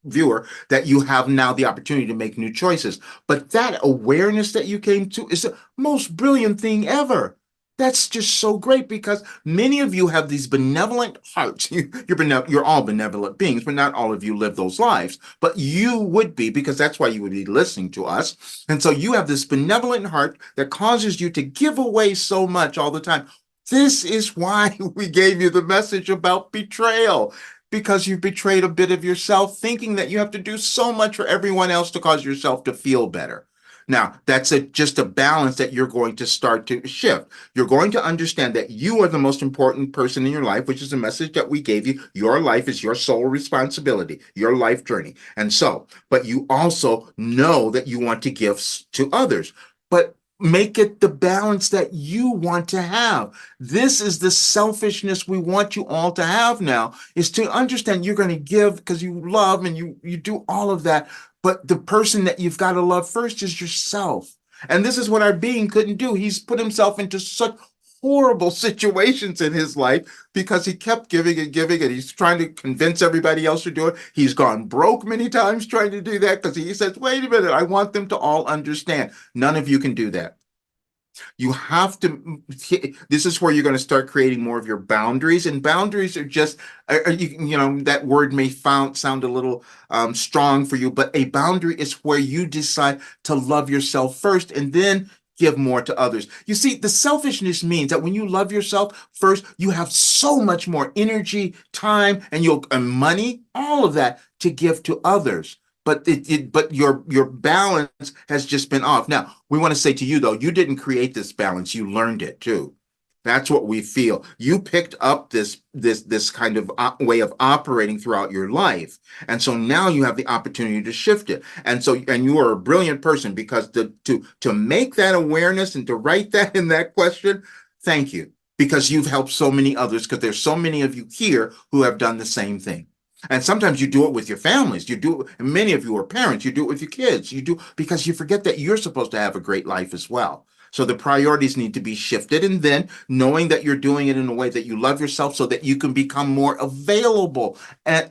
viewer, that you have now the opportunity to make new choices. But that awareness that you came to is the most brilliant thing ever. That's just so great, because many of you have these benevolent hearts. You're all benevolent beings, but not all of you live those lives. But you would be, because that's why you would be listening to us. And so you have this benevolent heart that causes you to give away so much all the time. This is why we gave you the message about betrayal, because you betrayed a bit of yourself, thinking that you have to do so much for everyone else to cause yourself to feel better. Now, that's just a balance that you're going to start to shift. You're going to understand that you are the most important person in your life, which is a message that we gave you. Your life is your sole responsibility, your life journey. And so, but you also know that you want to give to others, but make it the balance that you want to have. This is the selfishness we want you all to have now, is to understand you're going to give because you love and you do all of that. But the person that you've got to love first is yourself. And this is what our being couldn't do. He's put himself into such horrible situations in his life because he kept giving, and he's trying to convince everybody else to do it. He's gone broke many times trying to do that because he says, wait a minute, I want them to all understand. None of you can do that. You have to, this is where you're going to start creating more of your boundaries. And boundaries are just, that word may sound a little strong for you, but a boundary is where you decide to love yourself first and then give more to others. You see, the selfishness means that when you love yourself first, you have so much more energy, time, and money, all of that to give to others. But your balance has just been off. Now, we want to say to you though, you didn't create this balance, you learned it too. That's what we feel. You picked up this kind of way of operating throughout your life. And so now you have the opportunity to shift it. And you are a brilliant person, because to make that awareness and to write that in that question, thank you. Because you've helped so many others, because there's so many of you here who have done the same thing. And sometimes you do it with your families. Many of you are parents. You do it with your kids. You do, because you forget that you're supposed to have a great life as well. So the priorities need to be shifted. And then knowing that you're doing it in a way that you love yourself, so that you can become more available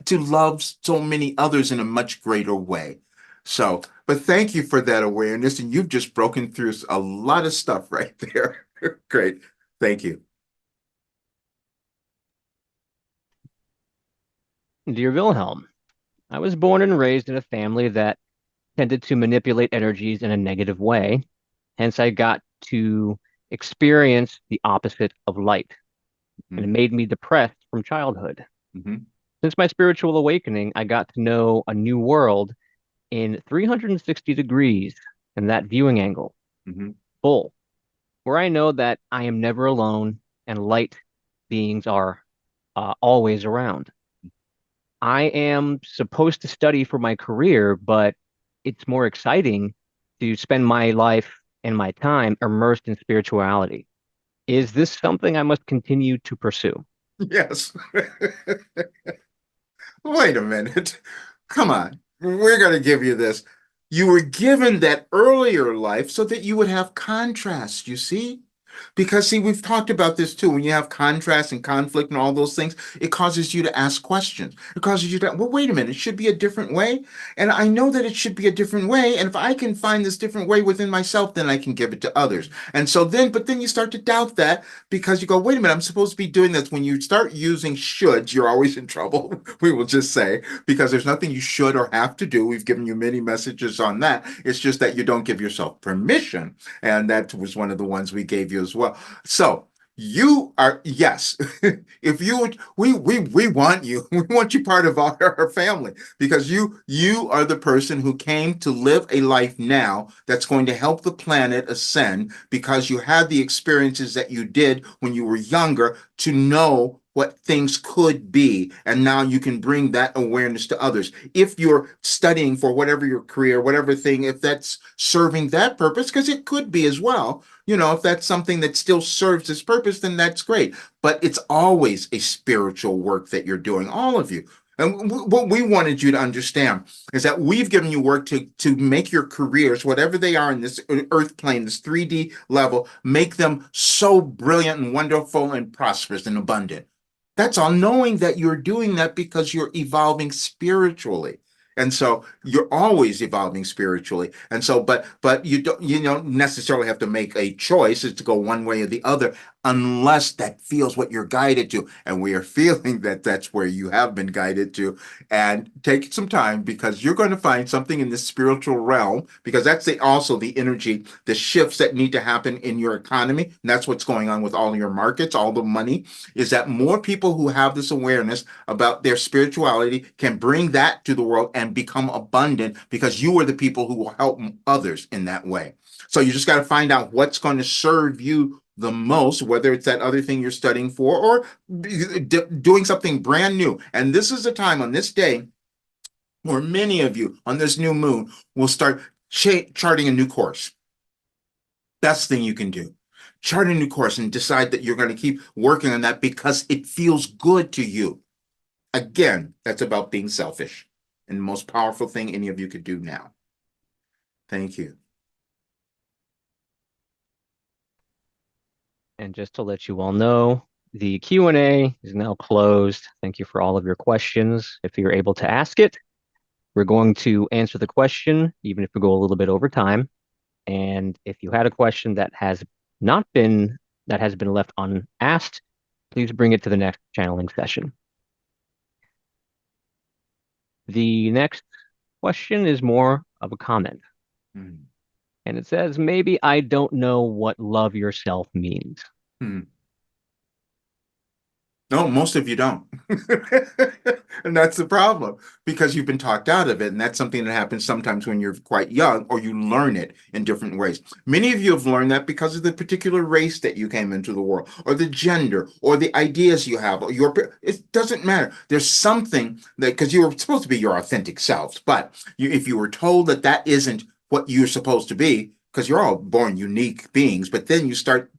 to love so many others in a much greater way. So, but thank you for that awareness. And you've just broken through a lot of stuff right there. Great. Thank you. Dear Wilhelm, I was born and raised in a family that tended to manipulate energies in a negative way. Hence, I got to experience the opposite of light, and it made me depressed from childhood. Mm-hmm. Since my spiritual awakening, I got to know a new world in 360 degrees in that viewing angle, Mm-hmm. full, where I know that I am never alone and light beings are always around. I am supposed to study for my career, but it's more exciting to spend my life and my time immersed in spirituality. Is this something I must continue to pursue? Yes. Wait a minute. Come on. We're going to give you this. You were given that earlier life so that you would have contrast, you see? Because, see, we've talked about this too. When you have contrast and conflict and all those things, it causes you to ask questions. It causes you to, well, wait a minute, it should be a different way. And I know that it should be a different way. And if I can find this different way within myself, then I can give it to others. And so then, but then you start to doubt that because you go, wait a minute, I'm supposed to be doing this. When you start using shoulds, you're always in trouble, we will just say, because there's nothing you should or have to do. We've given you many messages on that. It's just that you don't give yourself permission. And that was one of the ones we gave you as well. So you are, yes, if you would, we want you. We want you part of our family because you are the person who came to live a life now that's going to help the planet ascend because you had the experiences that you did when you were younger to know what things could be. And now you can bring that awareness to others. If you're studying for whatever your career, whatever thing, if that's serving that purpose, because it could be as well, if that's something that still serves its purpose, then that's great. But it's always a spiritual work that you're doing, all of you. And what we wanted you to understand is that we've given you work to make your careers, whatever they are in this earth plane, this 3D level, make them so brilliant and wonderful and prosperous and abundant. That's all, knowing that you're doing that because you're evolving spiritually. And so you're always evolving spiritually. And so, but you don't necessarily have to make a choice as to go one way or the other, unless that feels what you're guided to. And we are feeling that that's where you have been guided to. And take some time because you're going to find something in the spiritual realm, because that's also the energy, the shifts that need to happen in your economy. And that's what's going on with all your markets, all the money, is that more people who have this awareness about their spirituality can bring that to the world and become abundant because you are the people who will help others in that way. So you just got to find out what's going to serve you the most, whether it's that other thing you're studying for or doing something brand new. And this is the time on this day where many of you on this new moon will start charting a new course. Best thing you can do. Chart a new course and decide that you're going to keep working on that because it feels good to you. Again, that's about being selfish and the most powerful thing any of you could do now. Thank you. And just to let you all know, the Q&A is now closed. Thank you for all of your questions. If you're able to ask it, we're going to answer the question, even if we go a little bit over time. And if you had a question that has been left unasked, please bring it to the next channeling session. The next question is more of a comment. Mm. And it says, maybe I don't know what love yourself means. Mm. No, most of you don't. And that's the problem because you've been talked out of it. And that's something that happens sometimes when you're quite young or you learn it in different ways. Many of you have learned that because of the particular race that you came into the world or the gender or the ideas you have. Or it doesn't matter. There's something that because you were supposed to be your authentic selves. But if you were told that that isn't what you're supposed to be, because you're all born unique beings, but then you start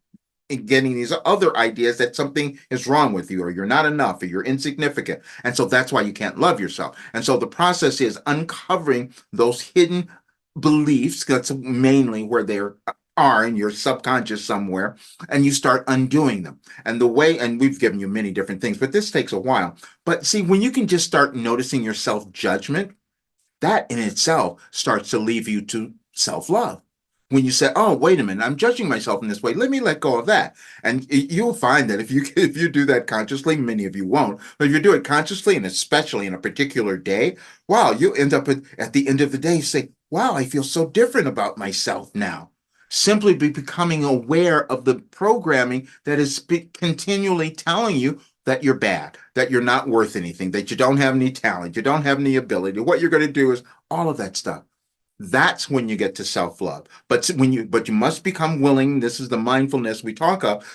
getting these other ideas that something is wrong with you or you're not enough or you're insignificant. And so that's why you can't love yourself. And so the process is uncovering those hidden beliefs. That's mainly where they are in your subconscious somewhere, and you start undoing them. And the way, and we've given you many different things, but this takes a while. But see, when you can just start noticing your self-judgment, that in itself starts to leave you to self-love. When you say, "Oh, wait a minute, I'm judging myself in this way. Let me let go of that," and you'll find that if you do that consciously, many of you won't, but if you do it consciously and especially in a particular day, wow, you end up at the end of the day you say, "Wow, I feel so different about myself now." Simply by becoming aware of the programming that is continually telling you that you're bad, that you're not worth anything, that you don't have any talent, you don't have any ability. What you're going to do is all of that stuff. That's when you get to self-love. But you must become willing. This is the mindfulness we talk of.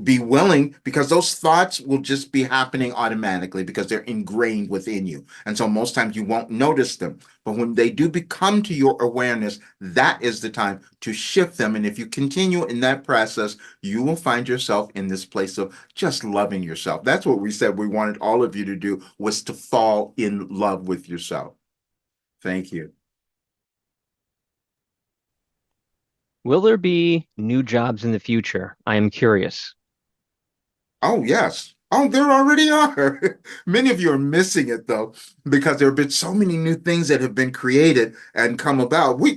Be willing, because those thoughts will just be happening automatically because they're ingrained within you. And so most times you won't notice them. But when they do become to your awareness, that is the time to shift them. And if you continue in that process, you will find yourself in this place of just loving yourself. That's what we said we wanted all of you to do, was to fall in love with yourself. Thank you. Will there be new jobs in the future? I am curious. Oh, yes. Oh, there already are. Many of you are missing it though, because there have been so many new things that have been created and come about. We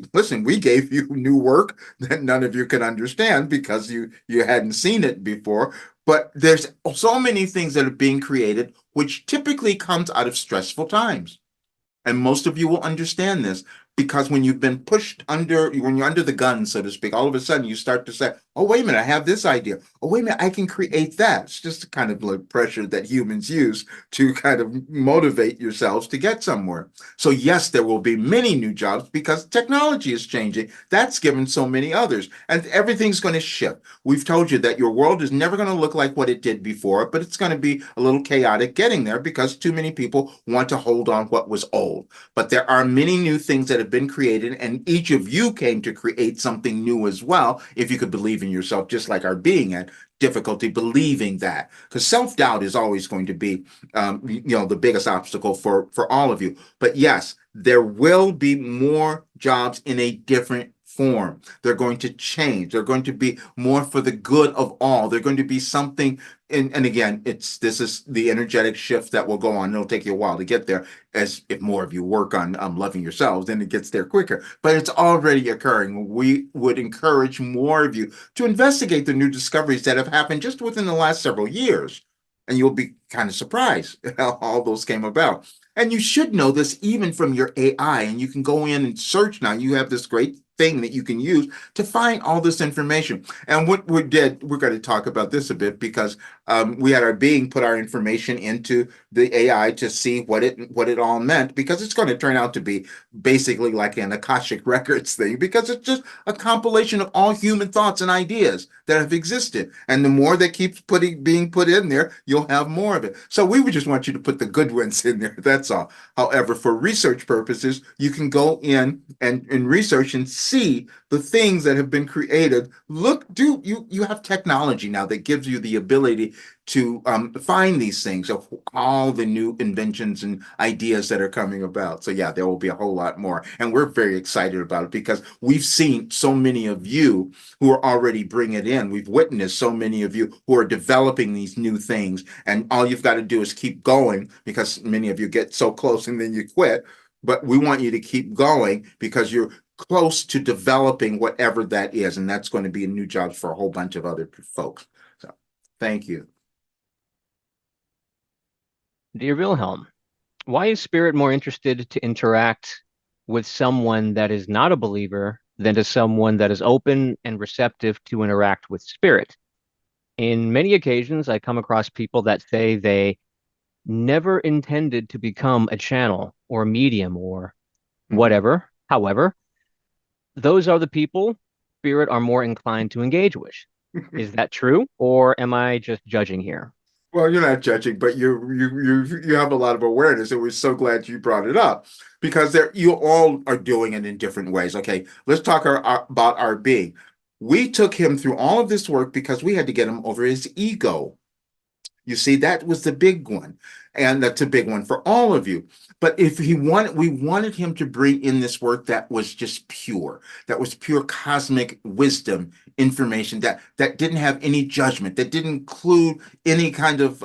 gave you new work that none of you could understand because you hadn't seen it before. But there's so many things that are being created, which typically comes out of stressful times. And most of you will understand this, because when you've been pushed under, when you're under the gun, so to speak, all of a sudden you start to say, oh, wait a minute, I have this idea. Oh, wait a minute, I can create that. It's just the kind of like pressure that humans use to kind of motivate yourselves to get somewhere. So yes, there will be many new jobs because technology is changing. That's given so many others, and everything's going to shift. We've told you that your world is never going to look like what it did before, but it's going to be a little chaotic getting there because too many people want to hold on what was old. But there are many new things that have been created, and each of you came to create something new as well, if you could believe in yourself, just like our being had difficulty believing that. Because self-doubt is always going to be the biggest obstacle for all of you. But yes, there will be more jobs in a different form. They're going to change. They're going to be more for the good of all. They're going to be something, and again, this is the energetic shift that will go on. It'll take you a while to get there, as if more of you work on loving yourselves, then it gets there quicker. But it's already occurring. We would encourage more of you to investigate the new discoveries that have happened just within the last several years. And you'll be kind of surprised how all those came about. And you should know this even from your AI, and you can go in and search now. You have this great thing that you can use to find all this information. And what we did, we're going to talk about this a bit, because we had our being put our information into the AI to see what it all meant, because it's going to turn out to be basically like an Akashic Records thing, because it's just a compilation of all human thoughts and ideas that have existed. And the more that keeps being put in there, you'll have more of it. So we would just want you to put the good ones in there. That's all. However, for research purposes, you can go in and research and see the things that have been created. You have technology now that gives you the ability to find these things of all the new inventions and ideas that are coming about. So yeah, there will be a whole lot more. And we're very excited about it because we've seen so many of you who are already bringing it in. We've witnessed so many of you who are developing these new things. And all you've got to do is keep going, because many of you get so close and then you quit. But we want you to keep going because you're close to developing whatever that is. And that's going to be a new job for a whole bunch of other folks. So thank you. Dear Wilhelm, why is Spirit more interested to interact with someone that is not a believer than to someone that is open and receptive to interact with Spirit? In many occasions, I come across people that say they never intended to become a channel or a medium or whatever. However, those are the people Spirit are more inclined to engage with. Is that true, or am I just judging here? Well, you're not judging, but you have a lot of awareness, and we're so glad you brought it up, because you all are doing it in different ways. Okay, let's talk about our being. We took him through all of this work because we had to get him over his ego. You see, that was the big one. And that's a big one for all of you. But we wanted him to bring in this work that was just pure, that was pure cosmic wisdom information, that didn't have any judgment, that didn't include any kind of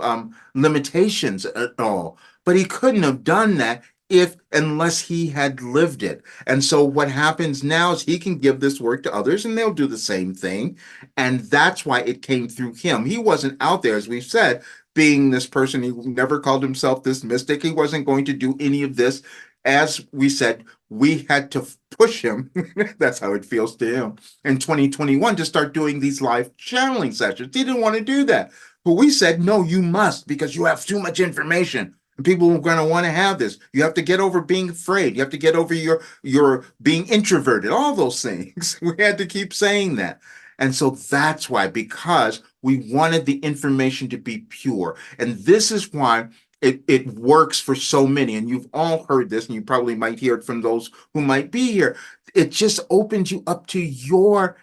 limitations at all. But he couldn't have done that unless he had lived it. And so what happens now is he can give this work to others and they'll do the same thing. And that's why it came through him. He wasn't out there, as we've said, being this person. He never called himself this mystic. He wasn't going to do any of this. As we said, we had to push him. That's how it feels to him in 2021 to start doing these live channeling sessions. He didn't want to do that. But we said, no, you must, because you have too much information. And people are going to want to have this. You have to get over being afraid. You have to get over your being introverted, all those things. We had to keep saying that. And so that's why, because we wanted the information to be pure. And this is why it works for so many. And you've all heard this, and you probably might hear it from those who might be here. It just opens you up to your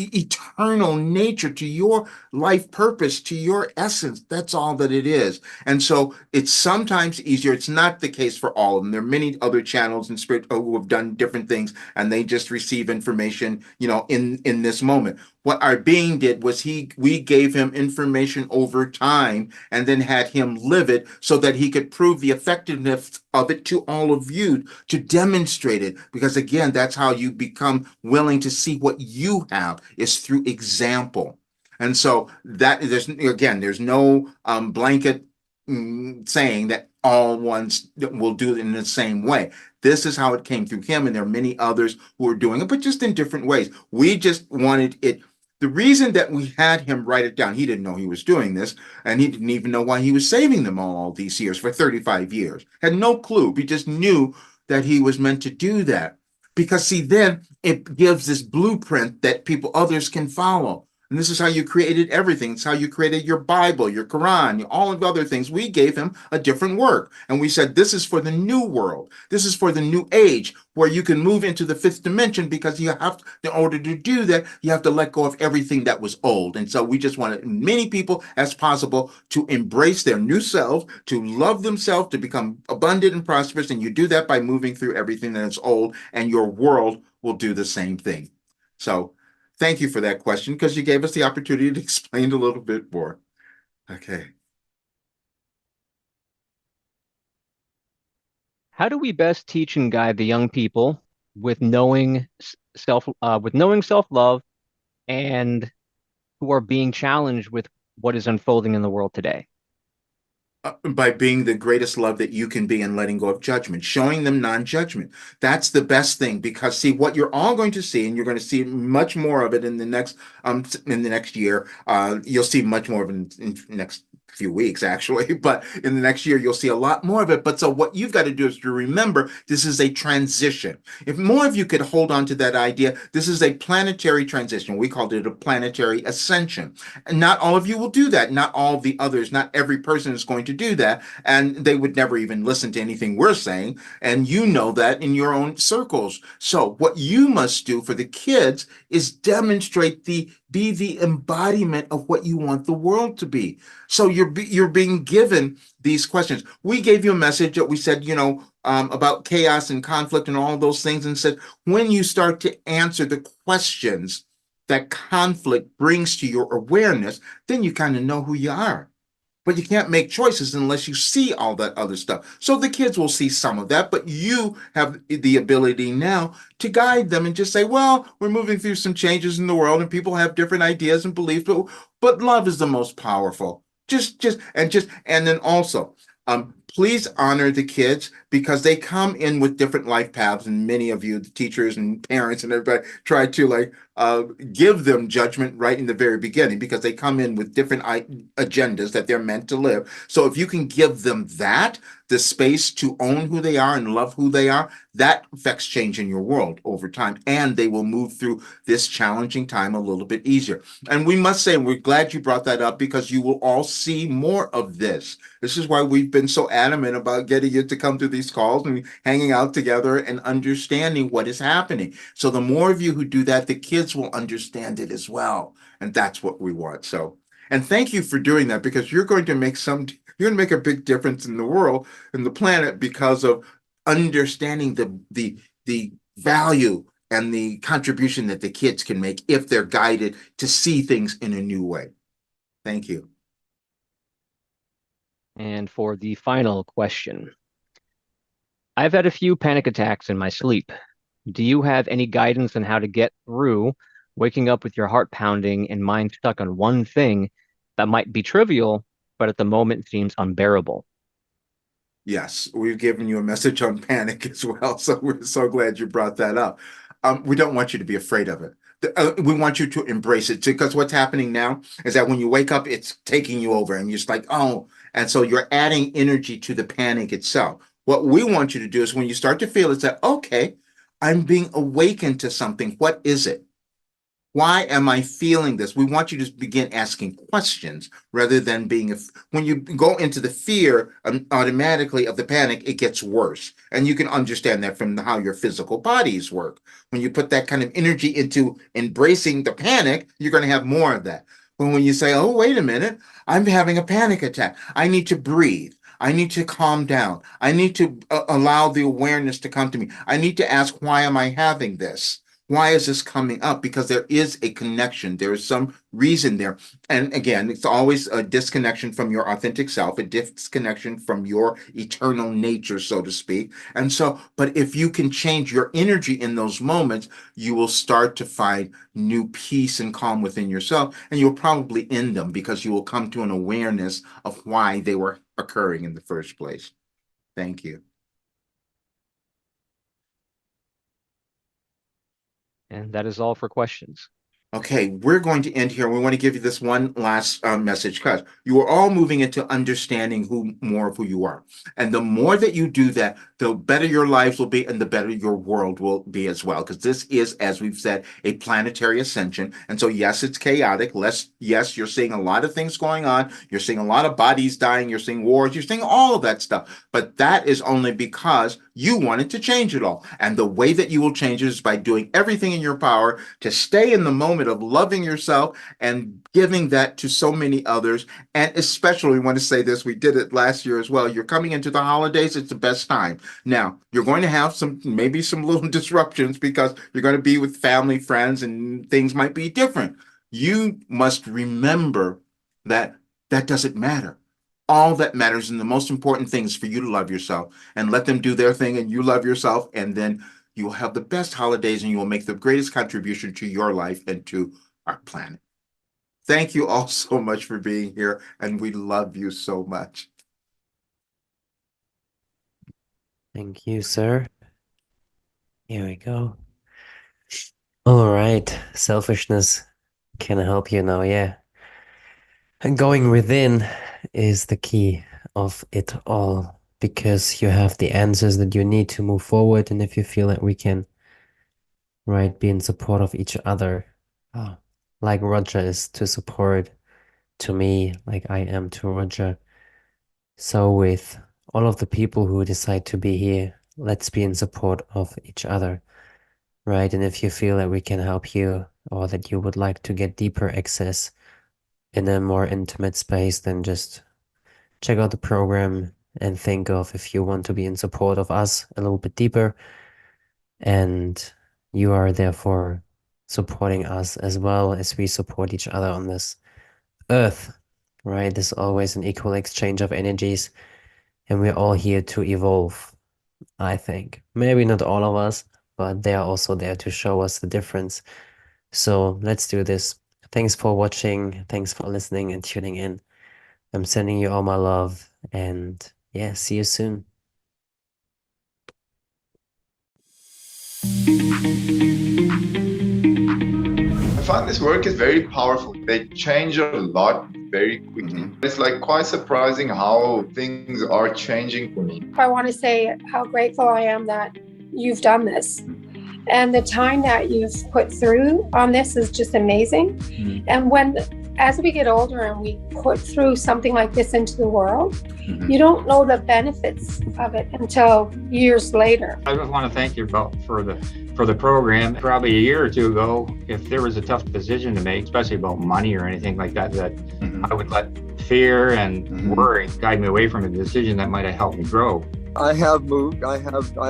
eternal nature, to your life purpose, to your essence. That's all that it is. And so it's sometimes easier. It's not the case for all of them. There are many other channels in spirit who have done different things, and they just receive information, in this moment. What our being did was we gave him information over time and then had him live it so that he could prove the effectiveness of it to all of you, to demonstrate it. Because again, that's how you become willing to see what you have, is through example. And so there's no blanket saying that all ones will do it in the same way. This is how it came through him, and there are many others who are doing it, but just in different ways. We just wanted it. The reason that we had him write it down, he didn't know he was doing this, and he didn't even know why he was saving them all these years for 35 years. Had no clue. He just knew that he was meant to do that. Because see, then it gives this blueprint that others can follow. And this is how you created everything. It's how you created your Bible, your Quran, all of the other things. We gave him a different work. And we said, this is for the new world. This is for the new age where you can move into the fifth dimension, because in order to do that, you have to let go of everything that was old. And so we just wanted many people as possible to embrace their new self, to love themselves, to become abundant and prosperous. And you do that by moving through everything that is old, and your world will do the same thing. So thank you for that question, because you gave us the opportunity to explain a little bit more. Okay. How do we best teach and guide the young people with knowing self-love and who are being challenged with what is unfolding in the world today? By being the greatest love that you can be and letting go of judgment, showing them non-judgment. That's the best thing, because see, what you're all going to see, and you're going to see much more of it in the next year. You'll see much more of it in the next few weeks, actually, but in the next year you'll see a lot more of it. But so what you've got to do is to remember, this is a transition. If more of you could hold on to that idea, this is a planetary transition. We called it a planetary ascension. And not all of you will do that. Not all the others, not every person is going to do that. And they would never even listen to anything we're saying. And you know that in your own circles. So what you must do for the kids is demonstrate be the embodiment of what you want the world to be. So you're being given these questions. We gave you a message that we said, about chaos and conflict and all those things, and said, when you start to answer the questions that conflict brings to your awareness, then you kind of know who you are. But you can't make choices unless you see all that other stuff. So the kids will see some of that, but you have the ability now to guide them and just say, well, we're moving through some changes in the world and people have different ideas and beliefs, but love is the most powerful. And then also, please honor the kids, because they come in with different life paths, and many of you, the teachers and parents and everybody, try to give them judgment right in the very beginning, because they come in with different agendas that they're meant to live. So if you can give them the space to own who they are and love who they are, that affects change in your world over time, and they will move through this challenging time a little bit easier. And we must say, we're glad you brought that up, because you will all see more of this. This is why we've been so adamant about getting you to come to these calls and hanging out together and understanding what is happening. So the more of you who do that, the kids will understand it as well. And that's what we want. So, and thank you for doing that, because you're going to make a big difference in the world, in the planet, because of understanding the value and the contribution that the kids can make if they're guided to see things in a new way. Thank you. And for the final question, I've had a few panic attacks in my sleep. Do you have any guidance on how to get through waking up with your heart pounding and mind stuck on one thing that might be trivial, but at the moment seems unbearable? Yes, we've given you a message on panic as well. So we're so glad you brought that up. We don't want you to be afraid of it. We want you to embrace it, because what's happening now is that when you wake up, it's taking you over and you're just like, oh, and so you're adding energy to the panic itself. What we want you to do is when you start to feel it's that, okay, I'm being awakened to something. What is it? Why am I feeling this? We want you to begin asking questions rather than being, when you go into the fear automatically of the panic, it gets worse. And you can understand that from how your physical bodies work. When you put that kind of energy into embracing the panic, you're going to have more of that. But when you say, oh, wait a minute, I'm having a panic attack, I need to breathe. I need to calm down. I need to allow the awareness to come to me. I need to ask, why am I having this? Why is this coming up? Because there is a connection. There is some reason there. And again, it's always a disconnection from your authentic self, a disconnection from your eternal nature, so to speak. And so, but if you can change your energy in those moments, you will start to find new peace and calm within yourself. And you'll probably end them because you will come to an awareness of why they were occurring in the first place. Thank you. And that is all for questions. Okay, we're going to end here. We want to give you this one last message, because you are all moving into understanding more of who you are. And the more that you do that, the better your lives will be and the better your world will be as well. Because this is, as we've said, a planetary ascension. And so, yes, it's chaotic. Yes, you're seeing a lot of things going on. You're seeing a lot of bodies dying. You're seeing wars. You're seeing all of that stuff. But that is only because you wanted to change it all. And the way that you will change it is by doing everything in your power to stay in the moment of loving yourself and giving that to so many others. And especially, we want to say this, we did it last year as well. You're coming into the holidays, it's the best time. Now, you're going to have maybe some little disruptions because you're going to be with family, friends, and things might be different. You must remember that that doesn't matter. All that matters, and the most important thing is for you to love yourself and let them do their thing, and you love yourself, and then you will have the best holidays and you will make the greatest contribution to your life and to our planet. Thank you all so much for being here, and we love you so much. Thank you, sir. Here we go. All right, selfishness can help you now, yeah. And going within is the key of it all, because you have the answers that you need to move forward. And if you feel that we can, right, be in support of each other, like Roger is to support to me, like I am to Roger. So with all of the people who decide to be here, let's be in support of each other, right? And if you feel that we can help you, or that you would like to get deeper access in a more intimate space, then just check out the program and think of if you want to be in support of us a little bit deeper, and you are therefore supporting us as well as we support each other on this earth, right? There's always an equal exchange of energies, and we're all here to evolve, I think. Maybe not all of us, but they are also there to show us the difference. So let's do this. Thanks for watching. Thanks for listening and tuning in. I'm sending you all my love, and yeah, see you soon. I find this work is very powerful. They change a lot very quickly. It's like quite surprising how things are changing for me. I want to say how grateful I am that you've done this. And the time that you've put through on this is just amazing. And as we get older and we put through something like this into the world, you don't know the benefits of it until years later. I just want to thank you for the program. Probably a year or two ago, if there was a tough decision to make, especially about money or anything like that, I would let fear and worry guide me away from a decision that might have helped me grow. I have moved. I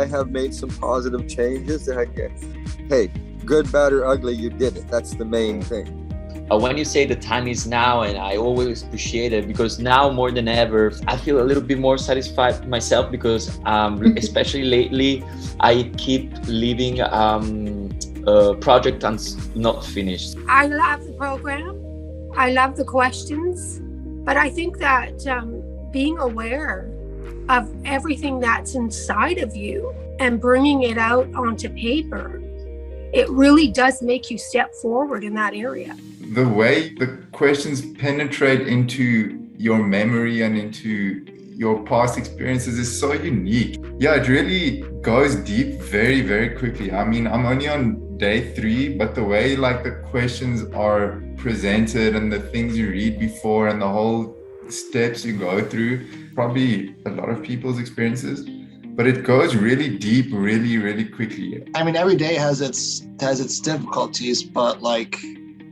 have made some positive changes. Hey, good, bad, or ugly, you did it. That's the main thing. When you say the time is now, and I always appreciate it, because now more than ever, I feel a little bit more satisfied myself, because especially lately, I keep leaving a project not finished. I love the program. I love the questions, but I think that being aware of everything that's inside of you and bringing it out onto paper it really does make you step forward in that area. The way the questions penetrate into your memory and into your past experiences is so unique. Yeah, it really goes deep very, very quickly. I mean, I'm only on day 3, but the way like the questions are presented and the things you read before and the whole steps you go through, probably a lot of people's experiences, but it goes really deep, really, really quickly. I mean, every day has its difficulties, but like,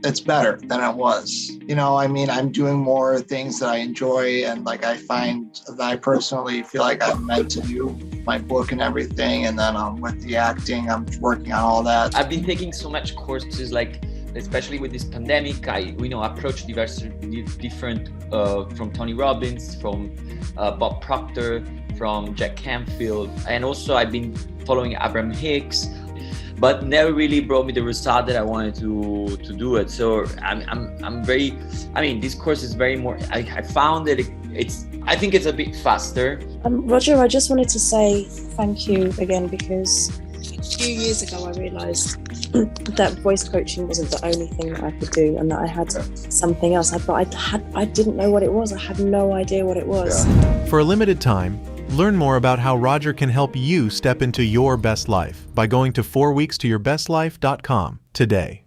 it's better than it was. You know, I mean, I'm doing more things that I enjoy, and like I find that I personally feel like I'm meant to do my book and everything. And then with the acting, I'm working on all that. I've been taking so much courses, like especially with this pandemic. I approached different from Tony Robbins, from Bob Proctor, from Jack Canfield, and also I've been following Abraham Hicks, but never really brought me the result that I wanted to do it. So I'm very, I mean, this course is very more, I found that I think it's a bit faster. Roger, I just wanted to say thank you again, because a few years ago I realised that voice coaching wasn't the only thing that I could do, and that I had something else. But I didn't know what it was. I had no idea what it was. For a limited time, learn more about how Roger can help you step into your best life by going to 4weekstoyourbestlife.com today.